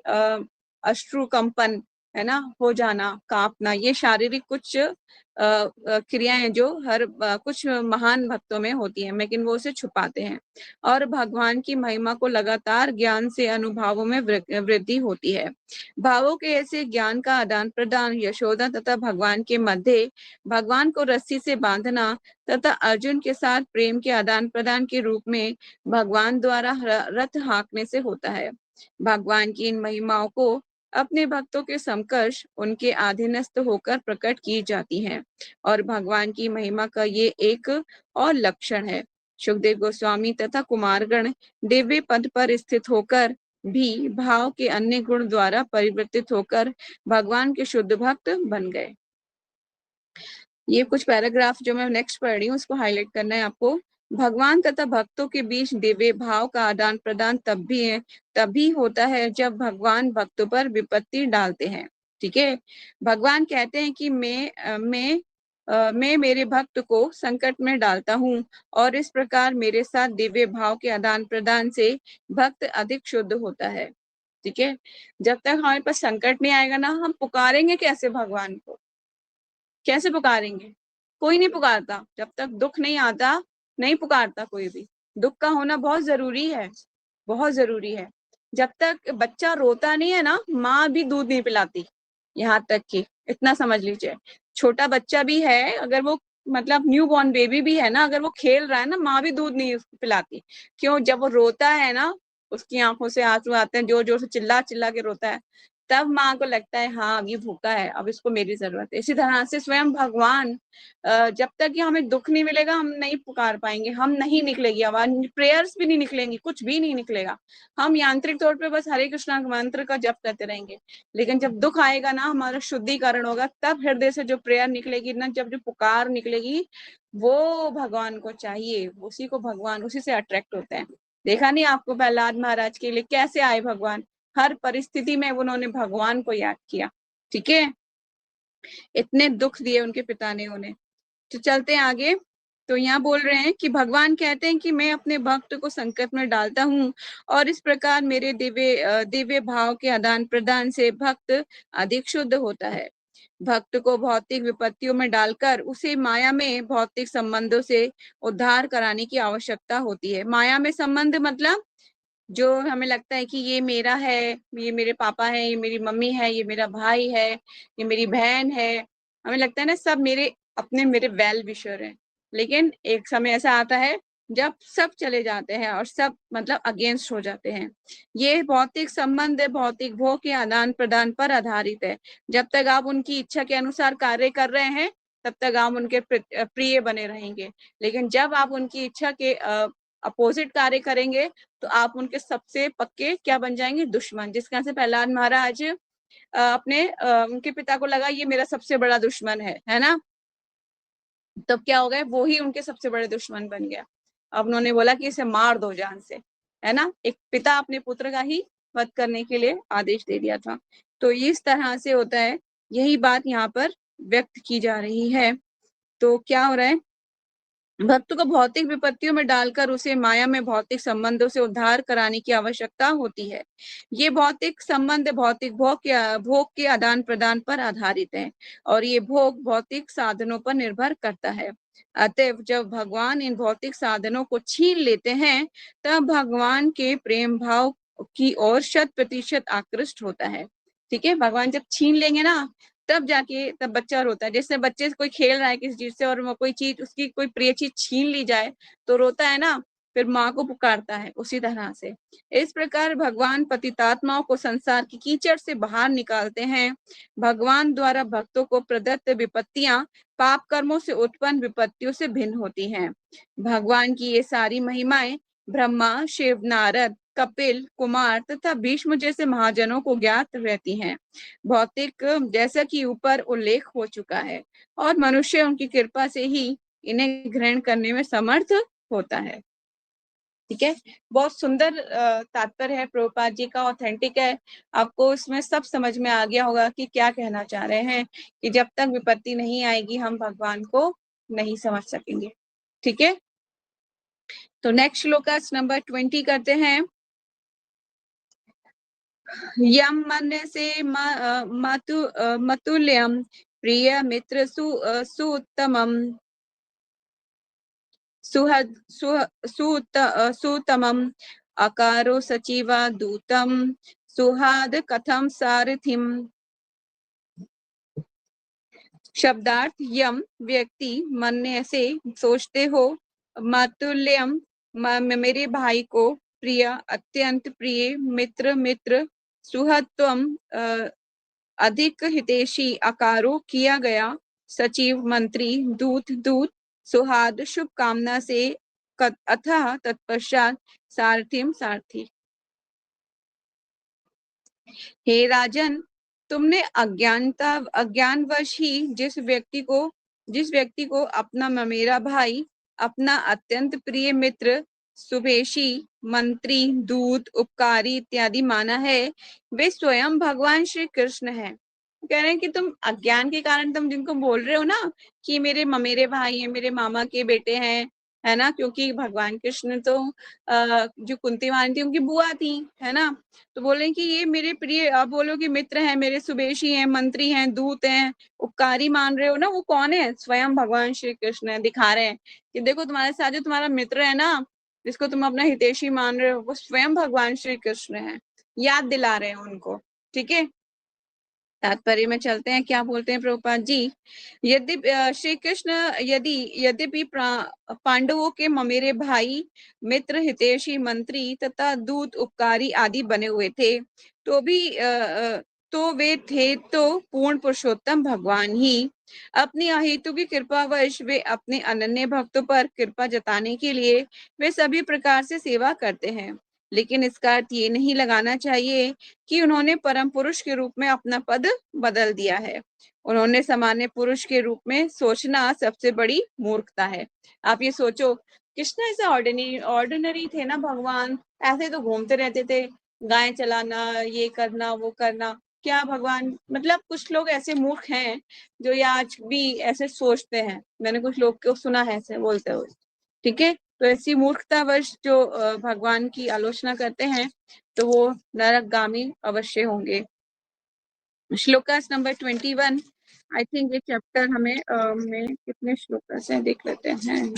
Speaker 1: अश्रु कंपन, है ना, हो जाना, कांपना, ये शारीरिक कुछ क्रियाएं जो हर कुछ महान भक्तों में होती हैं, लेकिन वो उसे छुपाते हैं। और भगवान की महिमा को लगातार ज्ञान से अनुभवों में वृद्धि होती है। भावों के ऐसे ज्ञान का आदान प्रदान यशोदा तथा भगवान के मध्य भगवान को रस्सी से बांधना तथा अर्जुन के साथ प्रेम के आदान प्रदान के रूप में भगवान द्वारा रथ हाँकने से होता है। भगवान की इन महिमाओं को अपने भक्तों के समकक्ष उनके अधीनस्थ होकर प्रकट की जाती हैं, और भगवान की महिमा का ये एक और लक्षण है। सुखदेव गोस्वामी तथा कुमारगण दिव्य पद पर स्थित होकर भी भाव के अन्य गुण द्वारा परिवर्तित होकर भगवान के शुद्ध भक्त बन गए। ये कुछ पैराग्राफ जो मैं नेक्स्ट पढ़ रही हूँ उसको हाईलाइट करना है आपको। भगवान तथा भक्तों के बीच दिव्य भाव का आदान प्रदान तभी होता है जब भगवान भक्तों पर विपत्ति डालते हैं। ठीक है, भगवान कहते हैं कि मैं मेरे भक्त को संकट में डालता हूँ, और इस प्रकार मेरे साथ दिव्य भाव के आदान प्रदान से भक्त अधिक शुद्ध होता है। ठीक है, जब तक हमारे पास संकट नहीं आएगा ना, हम पुकारेंगे कैसे भगवान को? कैसे पुकारेंगे? कोई नहीं पुकारता। जब तक दुख नहीं आता, नहीं पुकारता कोई भी। दुख का होना बहुत जरूरी है, बहुत जरूरी है। जब तक बच्चा रोता नहीं है ना, माँ भी दूध नहीं पिलाती। यहाँ तक कि इतना समझ लीजिए, छोटा बच्चा भी है, अगर वो मतलब न्यू बॉर्न बेबी भी है ना, अगर वो खेल रहा है ना, माँ भी दूध नहीं उसको पिलाती। क्यों? जब वो रोता है ना, उसकी आंखों से आंसू आते हैं, जोर जोर से चिल्ला चिल्ला के रोता है, तब माँ को लगता है हाँ अब ये भूखा है, अब इसको मेरी जरूरत है। इसी तरह से स्वयं भगवान, जब तक कि हमें दुख नहीं मिलेगा हम नहीं पुकार पाएंगे, हम नहीं निकलेगी आवाज, प्रेयर्स भी नहीं निकलेंगी, कुछ भी नहीं निकलेगा। हम यांत्रिक तौर पे बस हरे कृष्णा मंत्र का जप करते रहेंगे। लेकिन जब दुख आएगा ना, हमारा शुद्धिकरण होगा, तब हृदय से जो प्रेयर निकलेगी ना, जब जो पुकार निकलेगी, वो भगवान को चाहिए, उसी को भगवान उसी से अट्रैक्ट होते हैं। देखा नहीं आपको प्रहलाद महाराज के लिए कैसे आए भगवान? हर परिस्थिति में उन्होंने भगवान को याद किया। ठीक है, इतने दुख दिए उनके पिता ने उन्हें। तो चलते हैं आगे। तो यहाँ बोल रहे हैं कि भगवान कहते हैं कि मैं अपने भक्त को संकट में डालता हूँ, और इस प्रकार मेरे दिव्य भाव के आदान प्रदान से भक्त अधिक शुद्ध होता है। भक्त को भौतिक विपत्तियों में डालकर उसे माया में भौतिक संबंधों से उद्धार कराने की आवश्यकता होती है। माया में संबंध मतलब जो हमें लगता है कि ये मेरा है, ये मेरे पापा है, ये मेरी मम्मी है, ये मेरा भाई है, ये मेरी बहन है, हमें लगता है ना सब मेरे अपने, मेरे वेल विशर हैं। लेकिन एक समय ऐसा आता है जब सब चले जाते हैं और सब मतलब अगेंस्ट हो जाते हैं। ये भौतिक संबंध भौतिक भोग के आदान प्रदान पर आधारित है। जब तक आप उनकी इच्छा के अनुसार कार्य कर रहे हैं, तब तक आप उनके प्रिय बने रहेंगे। लेकिन जब आप उनकी इच्छा के अपोजिट कार्य करेंगे, तो आप उनके सबसे पक्के क्या बन जाएंगे? दुश्मन। जिस तरह से प्रहलाद महाराज अपने उनके पिता को लगा ये मेरा सबसे बड़ा दुश्मन है ना, तब क्या हो गए? वो ही उनके सबसे बड़े दुश्मन बन गया। अब उन्होंने बोला कि इसे मार दो जान से, है ना। एक पिता अपने पुत्र का ही वध करने के लिए आदेश दे दिया था। तो इस तरह से होता है, यही बात यहाँ पर व्यक्त की जा रही है। तो क्या हो रहा है? भक्त को भौतिक विपत्तियों में डालकर उसे माया में भौतिक संबंधों से उद्धार कराने की आवश्यकता होती है। ये भौतिक संबंध भौतिक भोग के आदान प्रदान पर आधारित है, और ये भोग भौतिक साधनों पर निर्भर करता है। अतएव जब भगवान इन भौतिक साधनों को छीन लेते हैं, तब भगवान के प्रेम भाव की ओर 100% आकृष्ट होता है। ठीक है, भगवान जब छीन लेंगे ना, तब जाके तब बच्चा रोता है। जैसे बच्चे से कोई खेल रहा है किसी चीज से, और वो कोई चीज उसकी कोई प्रिय चीज छीन ली जाए तो रोता है ना, फिर माँ को पुकारता है। उसी तरह से इस प्रकार भगवान पतितात्माओं को संसार की कीचड़ से बाहर निकालते हैं। भगवान द्वारा भक्तों को प्रदत्त विपत्तियां पाप कर्मों से उत्पन्न विपत्तियों से भिन्न होती हैं। भगवान की ये सारी महिमाएं ब्रह्मा, शिव, नारद, कपिल, कुमार तथा भीष्म जैसे महाजनों को ज्ञात रहती हैं। भौतिक जैसा कि ऊपर उल्लेख हो चुका है, और मनुष्य उनकी कृपा से ही इन्हें ग्रहण करने में समर्थ होता है। ठीक है। बहुत सुंदर तात्पर्य है प्रभुपाद जी का, ऑथेंटिक है। आपको इसमें सब समझ में आ गया होगा कि क्या कहना चाह रहे हैं, कि जब तक विपत्ति नहीं आएगी हम भगवान को नहीं समझ सकेंगे। ठीक है, तो नेक्स्ट श्लोकास नंबर 20 करते हैं। यम मन से मतुल्यम प्रिय मित्र सुत्तमम सुतमम अकारो सचिवा दूतम सुहाद कथम सारथिम। शब्दार्थ, यम व्यक्ति मन में ऐसे सोचते हो, मातुल्यम मेरे भाई को, प्रिय अत्यंत प्रिय, मित्र मित्र, सुहत्वम अधिक हितैषी, आकारो किया गया, सचिव मंत्री, दूत दूत, सुहाद शुभ कामना से, अथः तत्पश्चात सारथिम सारथी। हे राजन, तुमने अज्ञानवश ही जिस व्यक्ति को अपना ममेरा भाई, अपना अत्यंत प्रिय मित्र, सुभेशी, मंत्री, दूत, उपकारी इत्यादि माना है, वे स्वयं भगवान श्री कृष्ण हैं। कह रहे हैं कि तुम अज्ञान के कारण तुम जिनको बोल रहे हो ना कि मेरे ममेरे भाई हैं, मेरे मामा के बेटे हैं, है ना, क्योंकि भगवान कृष्ण तो जो कुंती मानी थी उनकी बुआ थी, है ना, तो बोले कि ये मेरे प्रिय, आप बोलो कि मित्र हैं, मेरे सुबेशी हैं, मंत्री हैं, दूत हैं, उपकारी मान रहे हो ना, वो कौन है? स्वयं भगवान श्री कृष्ण है। दिखा रहे हैं कि देखो तुम्हारे साथ जो तुम्हारा मित्र है ना, जिसको तुम अपना हितैषी मान रहे हो, वो स्वयं भगवान श्री कृष्ण है। याद दिला रहे हैं उनको। ठीक है, तात्पर्य में चलते हैं, क्या बोलते हैं प्रभुपाद जी। यदि श्री कृष्ण यद्यपि पांडवों के ममेरे भाई, मित्र, हितैषी, मंत्री तथा दूत, उपकारी आदि बने हुए थे, तो भी तो वे थे तो पूर्ण पुरुषोत्तम भगवान ही। अपनी अहेतु की कृपावश वे अपने अनन्य भक्तों पर कृपा जताने के लिए वे सभी प्रकार से सेवा करते हैं, लेकिन इसका अर्थ ये नहीं लगाना चाहिए कि उन्होंने परम पुरुष के रूप में अपना पद बदल दिया है। उन्होंने सामान्य पुरुष के रूप में सोचना सबसे बड़ी मूर्खता है। आप ये सोचो, कृष्ण ऐसे ऑर्डिनरी थे ना भगवान, ऐसे तो घूमते रहते थे, गाय चलाना, ये करना, वो करना। क्या भगवान, मतलब कुछ लोग ऐसे मूर्ख हैं जो ये आज भी ऐसे सोचते हैं। मैंने कुछ लोग को सुना है ऐसे बोलते हुए। ठीक है, तो ऐसी मूर्खतावश जो भगवान की आलोचना करते हैं, तो वो नरकगामी अवश्य होंगे। श्लोकास नंबर 21। आई थिंक ये चैप्टर हमें में कितने श्लोकास हैं देख लेते हैं।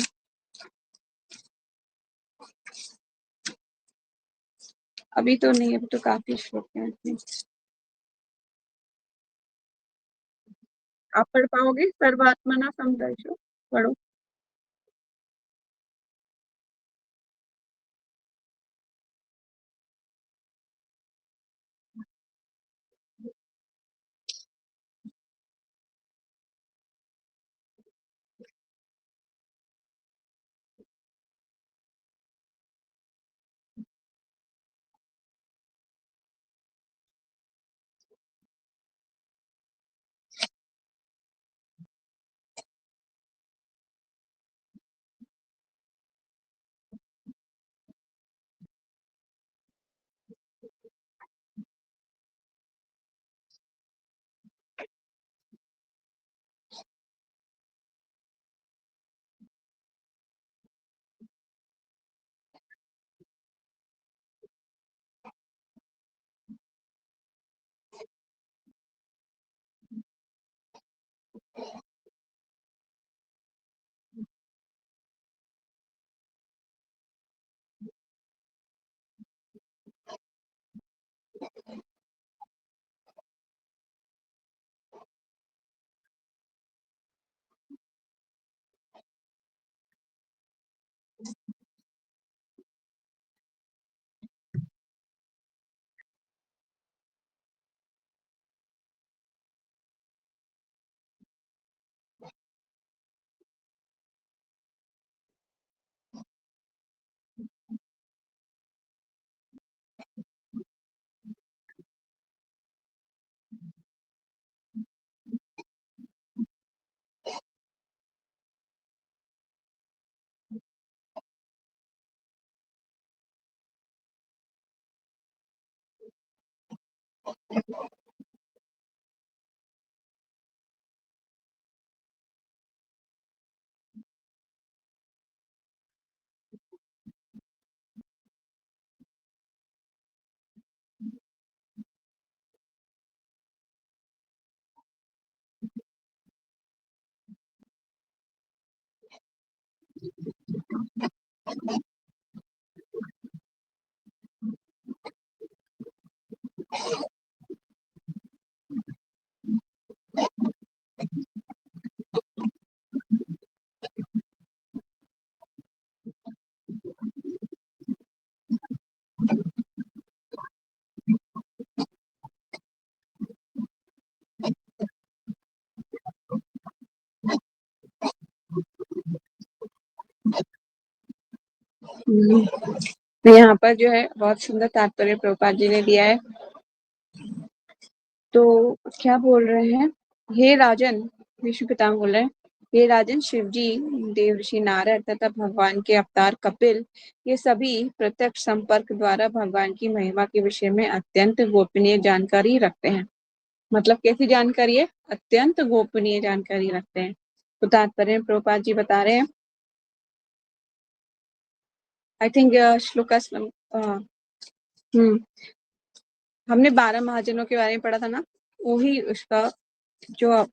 Speaker 1: अभी तो नहीं, अभी तो काफी श्लोक हैं। आप पढ़ पाओगे? सर्वात्मना समदर्शो, पढ़ो। तो यहाँ पर जो है बहुत सुंदर तात्पर्य प्रभुपाद जी ने दिया है। तो क्या बोल रहे हैं, हे राजन, विष्णु पितामह बोल रहे हैं, हे राजन, शिव जी, देवर्षि नारद तथा भगवान के अवतार कपिल, ये सभी प्रत्यक्ष संपर्क द्वारा भगवान की महिमा के विषय में अत्यंत गोपनीय जानकारी रखते हैं। मतलब कैसी जानकारी है? अत्यंत गोपनीय जानकारी रखते हैं। तो तात्पर्य प्रभुपाद जी बता रहे हैं, आई थिंक श्लोका हमने 12 महाजनों के बारे में पढ़ा था ना, वही उसका जो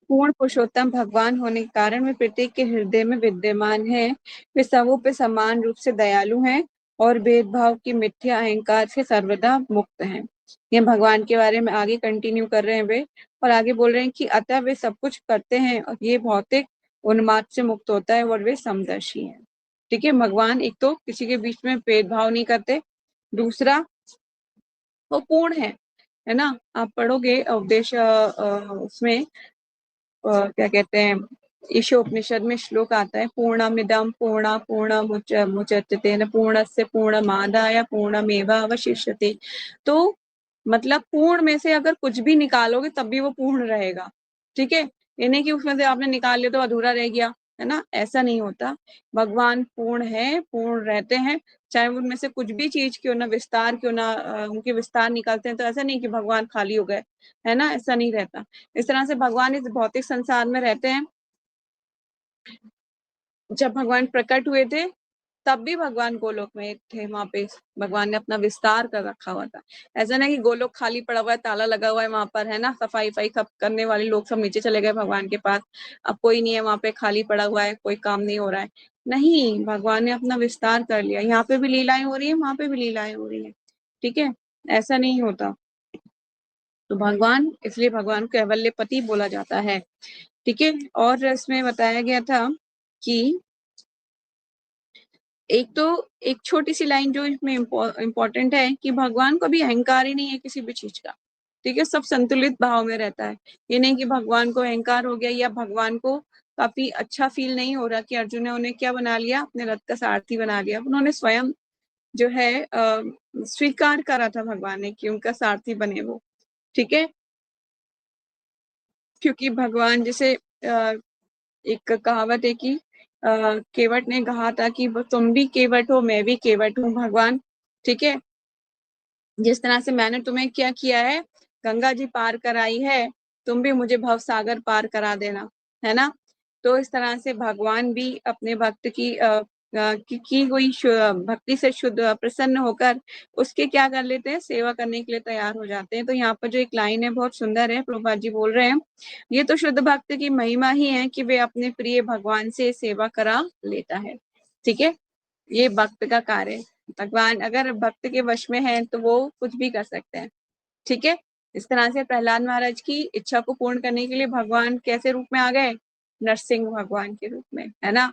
Speaker 1: पूर्ण पुरुषोत्तम भगवान होने के कारण वे प्रत्येक के हृदय में विद्यमान है। वे सबों पे समान रूप से दयालु हैं और भेदभाव की मिथ्या अहंकार से सर्वदा मुक्त हैं। ये भगवान के बारे में आगे कंटिन्यू कर रहे हैं वे, और आगे बोल रहे हैं कि अतः वे सब कुछ करते हैं और ये भौतिक उन्माद से मुक्त होता है और वे समदर्शी हैं। ठीक है, भगवान एक तो किसी के बीच में भेदभाव नहीं करते, दूसरा वो पूर्ण है ना। आप पढ़ोगे उपदेश उसमें क्या कहते हैं, ईशोपनिषद में श्लोक आता है, पूर्णमिदं पूर्णमुदच्यते पूर्णस्य पूर्णमादाय पूर्णमेवावशिष्यते। तो मतलब पूर्ण में से अगर कुछ भी निकालोगे तब भी वो पूर्ण रहेगा। ठीक है, ये नहीं कि उसमें से आपने निकाल लिया तो अधूरा रह गया, है ना, ऐसा नहीं होता। भगवान पूर्ण है, पूर्ण रहते हैं, चाहे उनमें से कुछ भी चीज क्यों ना विस्तार क्यों ना उनके विस्तार निकालते हैं तो ऐसा नहीं कि भगवान खाली हो गए, है ना, ऐसा नहीं रहता। इस तरह से भगवान इस भौतिक संसार में रहते हैं। जब भगवान प्रकट हुए थे तब भी भगवान गोलोक में थे, वहां पे भगवान ने अपना विस्तार कर रखा हुआ था। ऐसा नहीं कि गोलोक खाली पड़ा हुआ है, ताला लगा हुआ है वहां पर, है ना, सफाई करने वाले लोग सब नीचे चले गए भगवान के पास, अब कोई नहीं है वहां पे, खाली पड़ा हुआ है, कोई काम नहीं हो रहा है। नहीं, भगवान ने अपना विस्तार कर लिया, यहाँ पे भी लीलाएं हो रही है, वहां पे भी लीलाएं हो रही है। ठीक है, ऐसा नहीं होता। तो भगवान, इसलिए भगवान को कैवल्यपति बोला जाता है। ठीक है, और इसमें बताया गया था कि एक तो एक छोटी सी लाइन जो इसमें इम्पोर्टेंट है कि भगवान को भी अहंकार ही नहीं है किसी भी चीज का। ठीक है, सब संतुलित भाव में रहता है। ये नहीं कि भगवान को अहंकार हो गया या भगवान को काफी अच्छा फील नहीं हो रहा कि अर्जुन ने उन्हें क्या बना लिया, अपने रथ का सारथी बना लिया। उन्होंने स्वयं जो है स्वीकार करा था भगवान ने कि उनका सारथी बने वो। ठीक है, क्योंकि भगवान जैसे एक कहावत है कि केवट ने कहा था कि तुम भी केवट हो, मैं भी केवट हूँ भगवान। ठीक है, जिस तरह से मैंने तुम्हें क्या किया है, गंगा जी पार कराई है, तुम भी मुझे भव सागर पार करा देना, है ना। तो इस तरह से भगवान भी अपने भक्त की हुई भक्ति से शुद्ध प्रसन्न होकर उसके क्या कर लेते हैं, सेवा करने के लिए तैयार हो जाते हैं। तो यहाँ पर जो एक लाइन है बहुत सुंदर है, प्रभुपाद जी बोल रहे हैं, ये तो शुद्ध भक्त की महिमा ही है कि वे अपने प्रिय भगवान से सेवा करा लेता है। ठीक है, ये भक्त का कार्य है। भगवान अगर भक्त के वश में है तो वो कुछ भी कर सकते हैं। ठीक है, इस तरह से प्रहलाद महाराज की इच्छा को पूर्ण करने के लिए भगवान कैसे रूप में आ गए, नरसिंह भगवान के रूप में, है ना।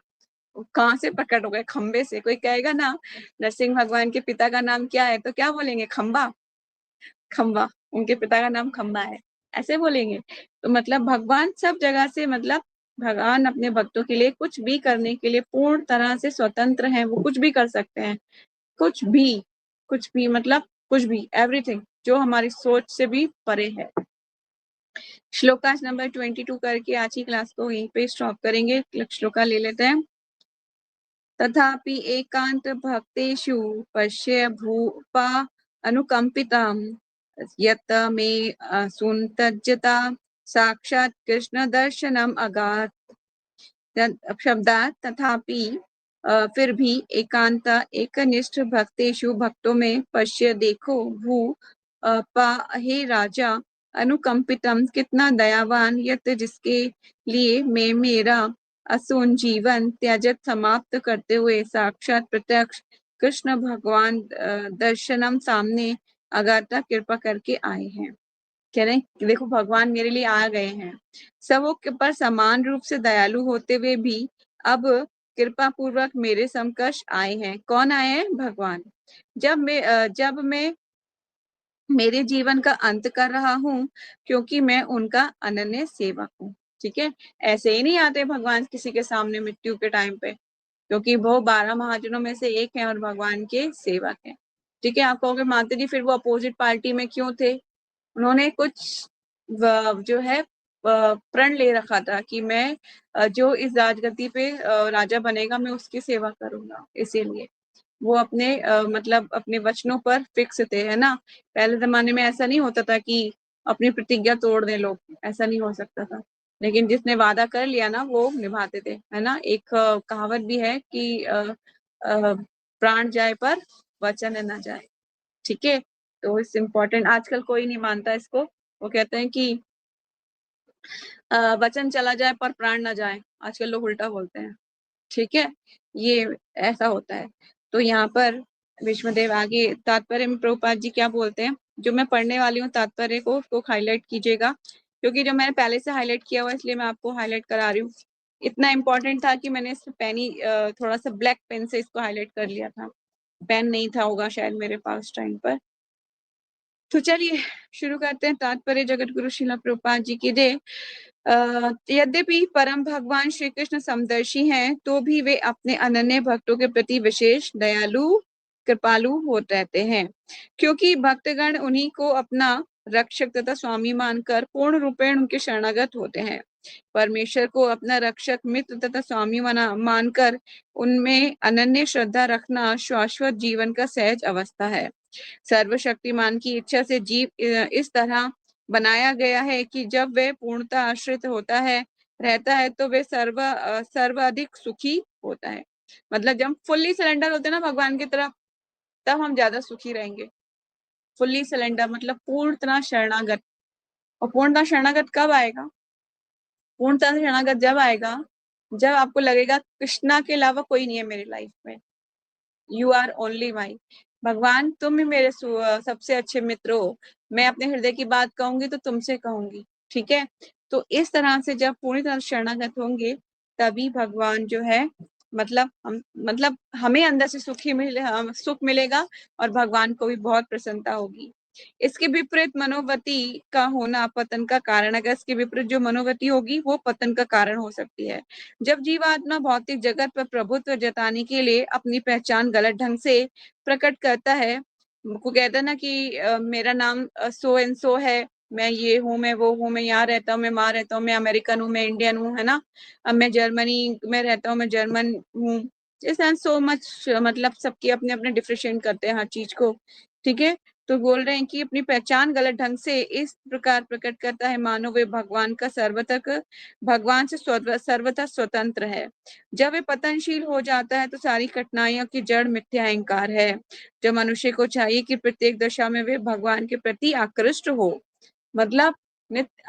Speaker 1: कहाँ से प्रकट हो गए, खंबे से। कोई कहेगा ना नरसिंह भगवान के पिता का नाम क्या है, तो क्या बोलेंगे, खंबा। खंबा, उनके पिता का नाम खंबा है, ऐसे बोलेंगे। तो मतलब भगवान सब जगह से, मतलब भगवान अपने भक्तों के लिए कुछ भी करने के लिए पूर्ण तरह से स्वतंत्र हैं, वो कुछ भी कर सकते हैं, कुछ भी, कुछ भी मतलब कुछ भी, एवरीथिंग, जो हमारी सोच से भी परे है। श्लोकास नंबर 22 करके आज की क्लास को यहीं पे स्टॉप करेंगे। श्लोका ले लेते हैं। तथापि एकांत भक्तेषु पश्य भूपा अनुकंपितम यत मे सुनतज्जता साक्षात् कृष्ण दर्शनम अगात शब्दात तथापि फिर भी एकांत एकनिष्ठ भक्तेषु भक्तों में पश्य देखो भू पा हे राजा अनुकंपितम कितना दयावान यत जिसके लिए मैं मेरा असून जीवन त्याजत समाप्त करते हुए साक्षात प्रत्यक्ष कृष्ण भगवान दर्शनम सामने अगाता कृपा करके आए हैं। कह रहे हैं कि देखो भगवान मेरे लिए आ गए हैं, सबों के पर समान रूप से दयालु होते हुए भी अब कृपा पूर्वक मेरे समकक्ष आए हैं। कौन आए हैं? भगवान। जब मैं मेरे जीवन का अंत कर रहा हूँ, क्योंकि मैं उनका अनन्य सेवक हूँ। ठीक है, ऐसे ही नहीं आते भगवान किसी के सामने मृत्यु के टाइम पे, क्योंकि वो 12 महाजनों में से एक है और भगवान के सेवक हैं। ठीक है, आप कहोगे माता जी फिर वो अपोजिट पार्टी में क्यों थे? उन्होंने कुछ जो है प्रण ले रखा था कि मैं जो इस राजगद्दी पे राजा बनेगा मैं उसकी सेवा करूंगा, इसीलिए वो अपने मतलब अपने वचनों पर फिक्स थे, है ना। पहले जमाने में ऐसा नहीं होता था कि अपनी प्रतिज्ञा तोड़ दें लोग, ऐसा नहीं हो सकता था। लेकिन जिसने वादा कर लिया ना वो निभाते थे, है ना। एक कहावत भी है कि प्राण जाए पर वचन न जाए। ठीक है, तो इट्स इम्पोर्टेंट। आजकल कोई नहीं मानता इसको, वो कहते हैं कि वचन चला जाए पर प्राण ना जाए। आजकल लोग उल्टा बोलते हैं। ठीक है, ये ऐसा होता है। तो यहाँ पर विष्णुदेव आगे तात्पर्य में प्रभुपाद जी क्या बोलते हैं, जो मैं पढ़ने वाली हूँ तात्पर्य को उसको हाईलाइट कीजिएगा, क्योंकि जो मैंने पहले से हाईलाइट किया हुआ है इसलिए मैं आपको हाईलाइट करा रही हूँ। इतना इंपॉर्टेंट था कि मैंने इस पेनी थोड़ा सा ब्लैक पेन से इसको हाईलाइट कर लिया था, पेन नहीं था होगा शायद मेरे पास टाइम पर। तो चलिए शुरू करते हैं। तात्पर्य जगत गुरु श्रील प्रभुपाद जी की जय। यद्यपि परम भगवान श्री कृष्ण समदर्शी हैं, तो भी वे अपने अनन्य भक्तों के प्रति विशेष दयालु कृपालु होते रहते हैं, क्योंकि भक्तगण उन्हीं को अपना रक्षक तथा स्वामी मानकर पूर्ण रूपेण उनके शरणागत होते हैं। परमेश्वर को अपना रक्षक मित्र तथा स्वामी मानकर उनमें अनन्य श्रद्धा रखना शाश्वत जीवन का सहज अवस्था है। सर्वशक्तिमान की इच्छा से जीव इस तरह बनाया गया है कि जब वह पूर्णतः आश्रित होता है रहता है तो वह सर्वाधिक सुखी होता है। मतलब जब फुल्ली सरेंडर होते हैं ना भगवान की तरफ, तब हम ज्यादा सुखी रहेंगे। फुल्ली सरेंडर मतलब पूर्णतः शरणागत। और पूर्णतः शरणागत कब आएगा? पूर्णतः शरणागत जब आएगा जब आपको लगेगा कृष्णा के अलावा कोई नहीं है मेरी लाइफ में। You are only my. भगवान तुम ही मेरे सबसे अच्छे मित्र हो। मैं अपने हृदय की बात कहूंगी तो तुमसे कहूंगी। ठीक है, तो इस तरह से जब पूरी तरह शरणागत होंगे तभी भगवान जो है मतलब हमें अंदर से सुख मिलेगा और भगवान को भी बहुत प्रसन्नता होगी। इसके विपरीत मनोवती का होना पतन का कारण, अगर इसके विपरीत जो मनोवती होगी वो पतन का कारण हो सकती है। जब जीवात्मा भौतिक जगत पर प्रभुत्व जताने के लिए अपनी पहचान गलत ढंग से प्रकट करता है, को कहता है ना कि मेरा नाम सो एंड सो है, मैं ये हूँ, मैं वो हूँ, मैं यहाँ रहता हूँ, मैं वहाँ रहता हूँ, मैं अमेरिकन हूँ, मैं इंडियन हूँ, है ना। अब मैं जर्मनी में रहता हूँ, मैं जर्मन हूँ। जैसे सो मच मतलब सबके अपने अपने डिफरेंशिएट करते हैं हर चीज को। ठीक है, तो बोल रहे हैं कि अपनी पहचान गलत ढंग से इस प्रकार प्रकट करता है मानो वे भगवान का भगवान से सर्वथा स्वतंत्र है। जब वे पतनशील हो जाता है तो सारी कठिनाइयों की जड़ मिथ्या अहंकार है। जो मनुष्य को चाहिए कि प्रत्येक दशा में वे भगवान के प्रति आकृष्ट हो। मतलब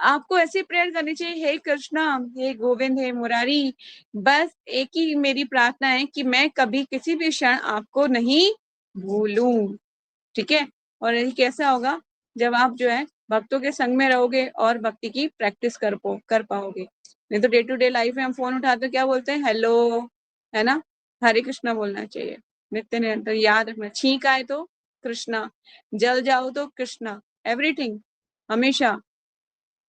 Speaker 1: आपको ऐसी प्रेयर करनी चाहिए, हे कृष्णा, हे गोविंद, हे मुरारी, बस एक ही मेरी प्रार्थना है कि मैं कभी किसी भी क्षण आपको नहीं भूलूं। ठीक है, और ये कैसा होगा? जब आप जो है भक्तों के संग में रहोगे और भक्ति की प्रैक्टिस कर पाओगे। नहीं तो डे टू डे लाइफ में हम फोन उठाते क्या बोलते हैं? हेलो, है ना। हरे कृष्णा बोलना चाहिए नित्य निरंतर। याद रखना, छींक आए तो कृष्णा, जल जाओ तो कृष्णा, एवरीथिंग हमेशा।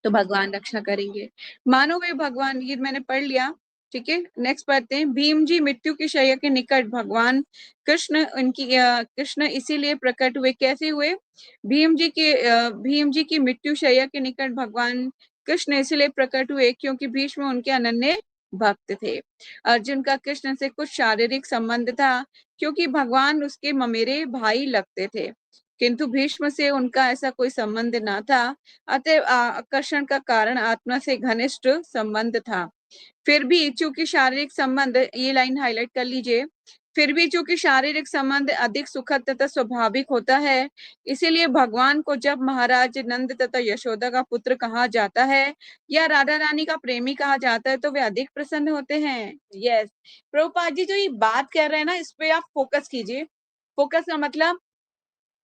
Speaker 1: तो भगवान रक्षा करेंगे। मानो वे भगवान, ये मैंने पढ़ लिया। ठीक है, नेक्स्ट पढ़ते हैं। भीम जी मृत्यु की शैया के निकट भगवान कृष्ण इसीलिए प्रकट हुए। कैसे हुए? भीम जी की मृत्यु शैया के निकट भगवान कृष्ण इसीलिए प्रकट हुए क्योंकि भीष्म उनके अनन्य भक्त थे। अर्जुन का कृष्ण से कुछ शारीरिक संबंध था क्योंकि भगवान उसके ममेरे भाई लगते थे। किंतु भीष्म से उनका ऐसा कोई संबंध ना था, अतः आकर्षण का कारण आत्मा से घनिष्ठ संबंध था। फिर भी चूंकि शारीरिक संबंध, ये लाइन हाईलाइट कर लीजिए, फिर भी चूंकि शारीरिक संबंध अधिक सुखद तथा स्वाभाविक होता है, इसीलिए भगवान को जब महाराज नंद तथा यशोदा का पुत्र कहा जाता है या राधा रानी का प्रेमी कहा जाता है तो वे अधिक प्रसन्न होते हैं। यस, प्रभुपाद जी जो ये बात कर रहे हैं ना, इस पे आप फोकस कीजिए। फोकस का मतलब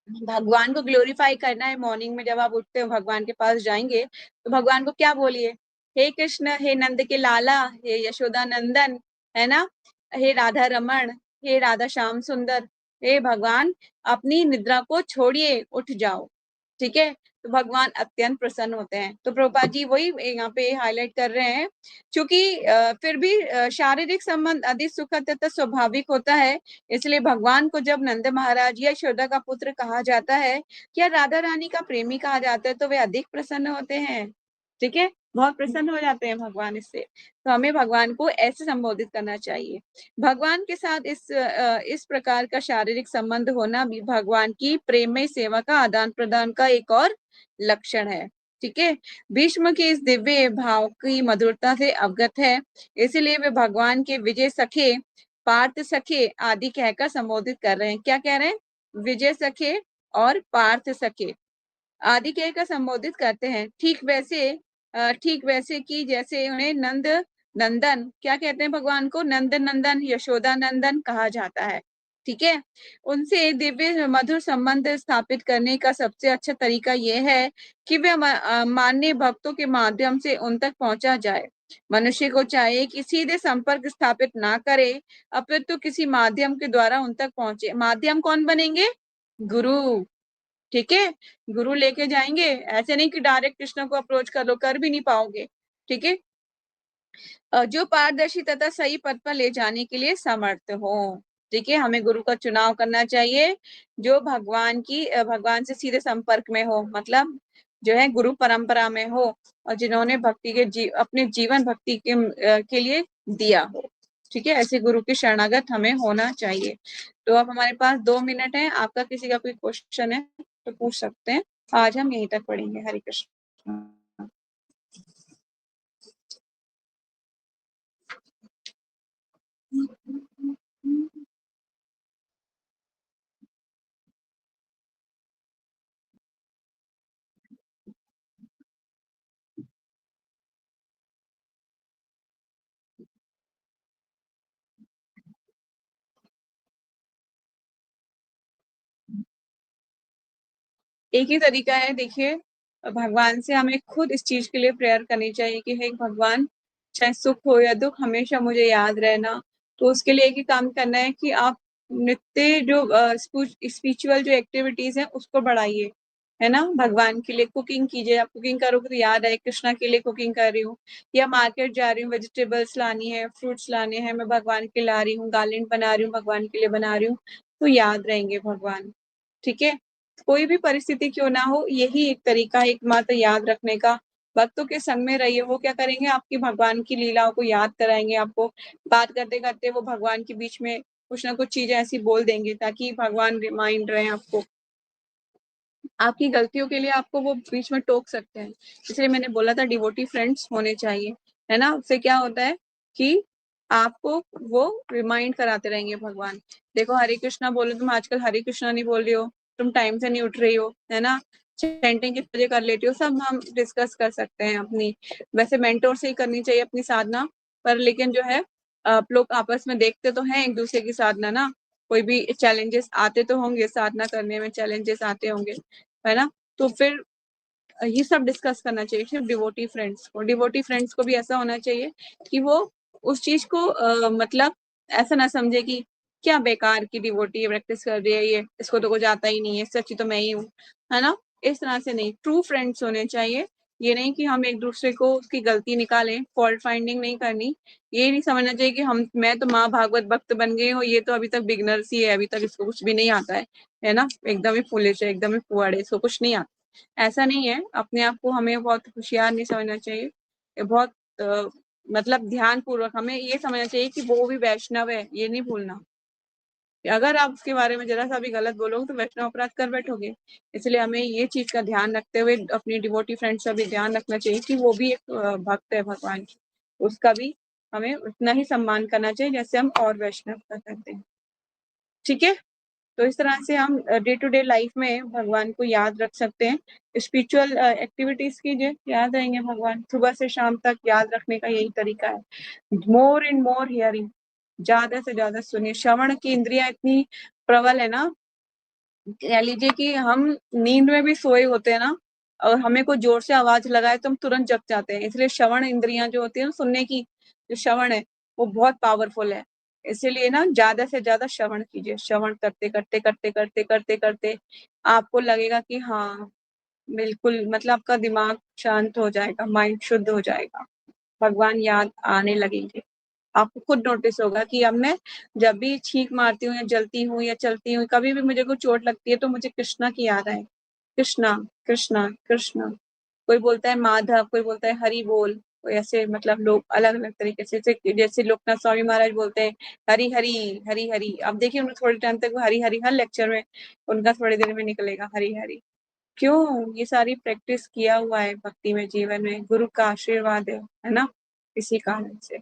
Speaker 1: भगवान को ग्लोरीफाई करना है। मॉर्निंग में जब आप उठते हो भगवान के पास जाएंगे तो भगवान को क्या बोलिए, हे कृष्ण, हे नंद के लाला, हे यशोदा नंदन, है ना, हे राधा रमण, हे राधा श्याम सुंदर, हे भगवान अपनी निद्रा को छोड़िए, उठ जाओ। ठीक है, तो भगवान अत्यंत प्रसन्न होते हैं। तो प्रभुपाद जी वही यहाँ पे हाईलाइट कर रहे हैं, क्योंकि फिर भी शारीरिक संबंध अधिक सुखद तथा स्वाभाविक होता है, इसलिए भगवान को जब नंद महाराज या यशोदा का पुत्र कहा जाता है या राधा रानी का प्रेमी कहा जाता है तो वे अधिक प्रसन्न होते हैं। ठीक है, बहुत प्रसन्न हो जाते हैं भगवान इससे। तो हमें भगवान को ऐसे संबोधित करना चाहिए। भगवान के साथ इस प्रकार का शारीरिक संबंध होना भी भगवान की प्रेममय सेवा का आदान प्रदान का एक और लक्षण है। ठीक है, भीष्म के इस दिव्य भाव की मधुरता से अवगत है, इसलिए वे भगवान के विजय सखे, पार्थ सखे आदि कहकर संबोधित कर रहे हैं। क्या कह रहे हैं? विजय सखे और पार्थ सखे आदि कहकर संबोधित करते हैं। ठीक वैसे कि जैसे उन्हें नंद नंदन, क्या कहते हैं भगवान को? नंद नंदन, यशोदा नंदन कहा जाता है। ठीक है, उनसे दिव्य मधुर संबंध स्थापित करने का सबसे अच्छा तरीका यह है कि वे मान्य भक्तों के माध्यम से उन तक पहुंचा जाए। मनुष्य को चाहिए कि सीधे संपर्क स्थापित ना करे, अपितु किसी माध्यम के द्वारा उन तक पहुंचे। माध्यम कौन बनेंगे? गुरु। ठीक है, गुरु लेके जाएंगे, ऐसे नहीं कि डायरेक्ट कृष्ण को अप्रोच कर लो, कर भी नहीं पाओगे। ठीक है, जो पारदर्शी तथा सही पथ पर ले जाने के लिए समर्थ हो। ठीक है, हमें गुरु का चुनाव करना चाहिए जो भगवान से सीधे संपर्क में हो, मतलब जो है गुरु परंपरा में हो और जिन्होंने भक्ति के अपने जीवन भक्ति के लिए दिया हो। ठीक है, ऐसे गुरु के शरणागत हमें होना चाहिए। तो अब हमारे पास 2 मिनट है, आपका किसी का कोई क्वेश्चन है तो पूछ सकते हैं। आज हम यहीं तक पढ़ेंगे। हरे कृष्ण। एक ही तरीका है, देखिए, भगवान से हमें खुद इस चीज के लिए प्रेयर करनी चाहिए कि हे भगवान, चाहे सुख हो या दुख, हमेशा मुझे याद रहना। तो उसके लिए एक ही काम करना है कि आप नित्य जो स्पिरिचुअल जो एक्टिविटीज है उसको बढ़ाइए, है ना। भगवान के लिए कुकिंग कीजिए, आप कुकिंग करोगे तो याद है कृष्णा के लिए कुकिंग कर रही हूँ, या मार्केट जा रही हूँ, वेजिटेबल्स लानी है, फ्रूट्स लाने हैं, मैं भगवान के ला रही हूँ, गार्लेंड बना रही हूँ, भगवान के लिए बना रही हूँ, तो याद रहेंगे भगवान। ठीक है, कोई भी परिस्थिति क्यों ना हो, यही एक तरीका है एकमात्र याद रखने का। भक्तों के संग में रहिए, वो क्या करेंगे, आपकी भगवान की लीलाओं को याद कराएंगे आपको। बात करते करते वो भगवान के बीच में कुछ ना कुछ चीजें ऐसी बोल देंगे ताकि भगवान रिमाइंड रहे आपको। आपकी गलतियों के लिए आपको वो बीच में टोक सकते हैं, इसलिए मैंने बोला था डिवोटी फ्रेंड्स होने चाहिए, है ना। उससे क्या होता है कि आपको वो रिमाइंड कराते रहेंगे भगवान। देखो, हरे कृष्णा बोलो, तुम आजकल हरे कृष्णा नहीं बोल रही हो, तुम टाइम से नहीं उठ रही हो, है ना, चैंटिंग कितने बजे कर लेती हो, सब हम डिस्कस कर सकते हैं अपनी। वैसे मेंटोर से ही करनी चाहिए अपनी साधना, पर लेकिन जो है आप लोग आपस में देखते तो हैं एक दूसरे की साधना ना, कोई भी चैलेंजेस आते तो होंगे, साधना करने में चैलेंजेस आते होंगे, है ना। तो फिर ये सब डिस्कस करना चाहिए सिर्फ डिवोटी फ्रेंड्स को। डिवोटी फ्रेंड्स को भी ऐसा होना चाहिए कि वो उस चीज को मतलब ऐसा ना समझे कि क्या बेकार की डिवोटी प्रैक्टिस कर रही है, ये इसको तो कुछ आता ही नहीं है, सच्ची तो मैं ही हूँ, है ना। इस तरह से नहीं, ट्रू फ्रेंड्स होने चाहिए। ये नहीं कि हम एक दूसरे को उसकी गलती निकालें, फॉल्ट फाइंडिंग नहीं करनी। ये नहीं समझना चाहिए कि हम मैं तो माँ भागवत भक्त बन गई हूँ, ये तो अभी तक बिगनर्स ही है, अभी तक इसको कुछ भी नहीं आता है ना, एकदम ही फुलिश है, एकदम ही पुअर है, इसको कुछ नहीं आता। ऐसा नहीं है, अपने आप को हमें बहुत होशियार नहीं समझना चाहिए। ये बहुत मतलब ध्यान पूर्वक हमें ये समझना चाहिए कि वो भी वैष्णव है, ये नहीं भूलना। अगर आप उसके बारे में जरा सा भी गलत बोलोगे तो वैष्णव अपराध कर बैठोगे। इसलिए हमें ये चीज का ध्यान रखते हुए अपनी डिवोटी फ्रेंड्स का भी ध्यान रखना चाहिए कि वो भी एक भक्त है भगवान की, उसका भी हमें उतना ही सम्मान करना चाहिए जैसे हम और वैष्णव का करते हैं। ठीक है, तो इस तरह से हम डे टू डे लाइफ में भगवान को याद रख सकते हैं। स्पिरिचुअल एक्टिविटीज कीजिए, याद रहेंगे भगवान। सुबह से शाम तक याद रखने का यही तरीका है। मोर एंड मोर हियरिंग, ज्यादा से ज्यादा सुनिए। श्रवण की इंद्रियां इतनी प्रबल है ना, कह लीजिए कि हम नींद में भी सोए होते हैं ना, और हमें कोई जोर से आवाज लगाए तो हम तुरंत जग जाते हैं। इसलिए श्रवण इंद्रियां जो होती है ना, सुनने की जो श्रवण है वो बहुत पावरफुल है। इसीलिए ना ज्यादा से ज्यादा श्रवण कीजिए। श्रवण करते करते करते करते करते करते आपको लगेगा कि हाँ बिल्कुल, मतलब आपका दिमाग शांत हो जाएगा, माइंड शुद्ध हो जाएगा, भगवान याद आने लगेंगे। आपको खुद नोटिस होगा कि अब मैं जब भी छींक मारती हूँ या जलती हूँ या चलती हूँ, कभी भी मुझे कोई चोट लगती है तो मुझे कृष्णा की याद आए। कृष्णा कृष्णा कृष्णा। कोई बोलता है माधव, कोई बोलता है हरि बोल, कोई ऐसे मतलब लोग अलग अलग तरीके से, जैसे लोकनाथ स्वामी महाराज बोलते हैं हरि हरि हरि हरि। अब देखिए उन्हें थोड़े टाइम तक हरि हरि हर लेक्चर में उनका थोड़ी देर में निकलेगा हरि हरि। क्यों? ये सारी प्रैक्टिस किया हुआ है भक्ति में, जीवन में गुरु का आशीर्वाद है ना, इसी कारण से।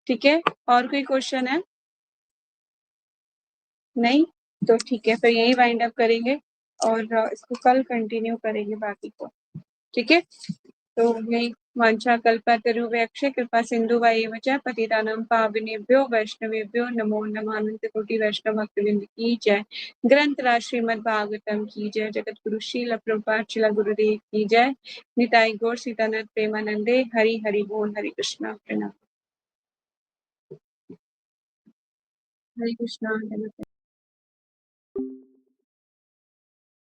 Speaker 1: ठीक है, और कोई क्वेश्चन है? नहीं? तो ठीक है, फिर यही वाइंड अप करेंगे और इसको कल कंटिन्यू करेंगे बाकी को। ठीक है, तो यही वांछा कल्पतरुभ्यश्च कृपा सिन्धुभ्येव च पतितानां पावनेभ्यो वैष्णवेभ्यो नमो नमः। अनंत कोटि वैष्णव भक्तवृंद की जय। ग्रंथ राज श्रीमद् भागवतम की जय। जगत गुरु श्रील प्रभुपाद श्रील गुरुदेव की जय। निताई गौर सीतानाथ प्रेमानंदे। हरि हरि बोल। हरे कृष्णा। प्रणाम। हरे कृष्णा।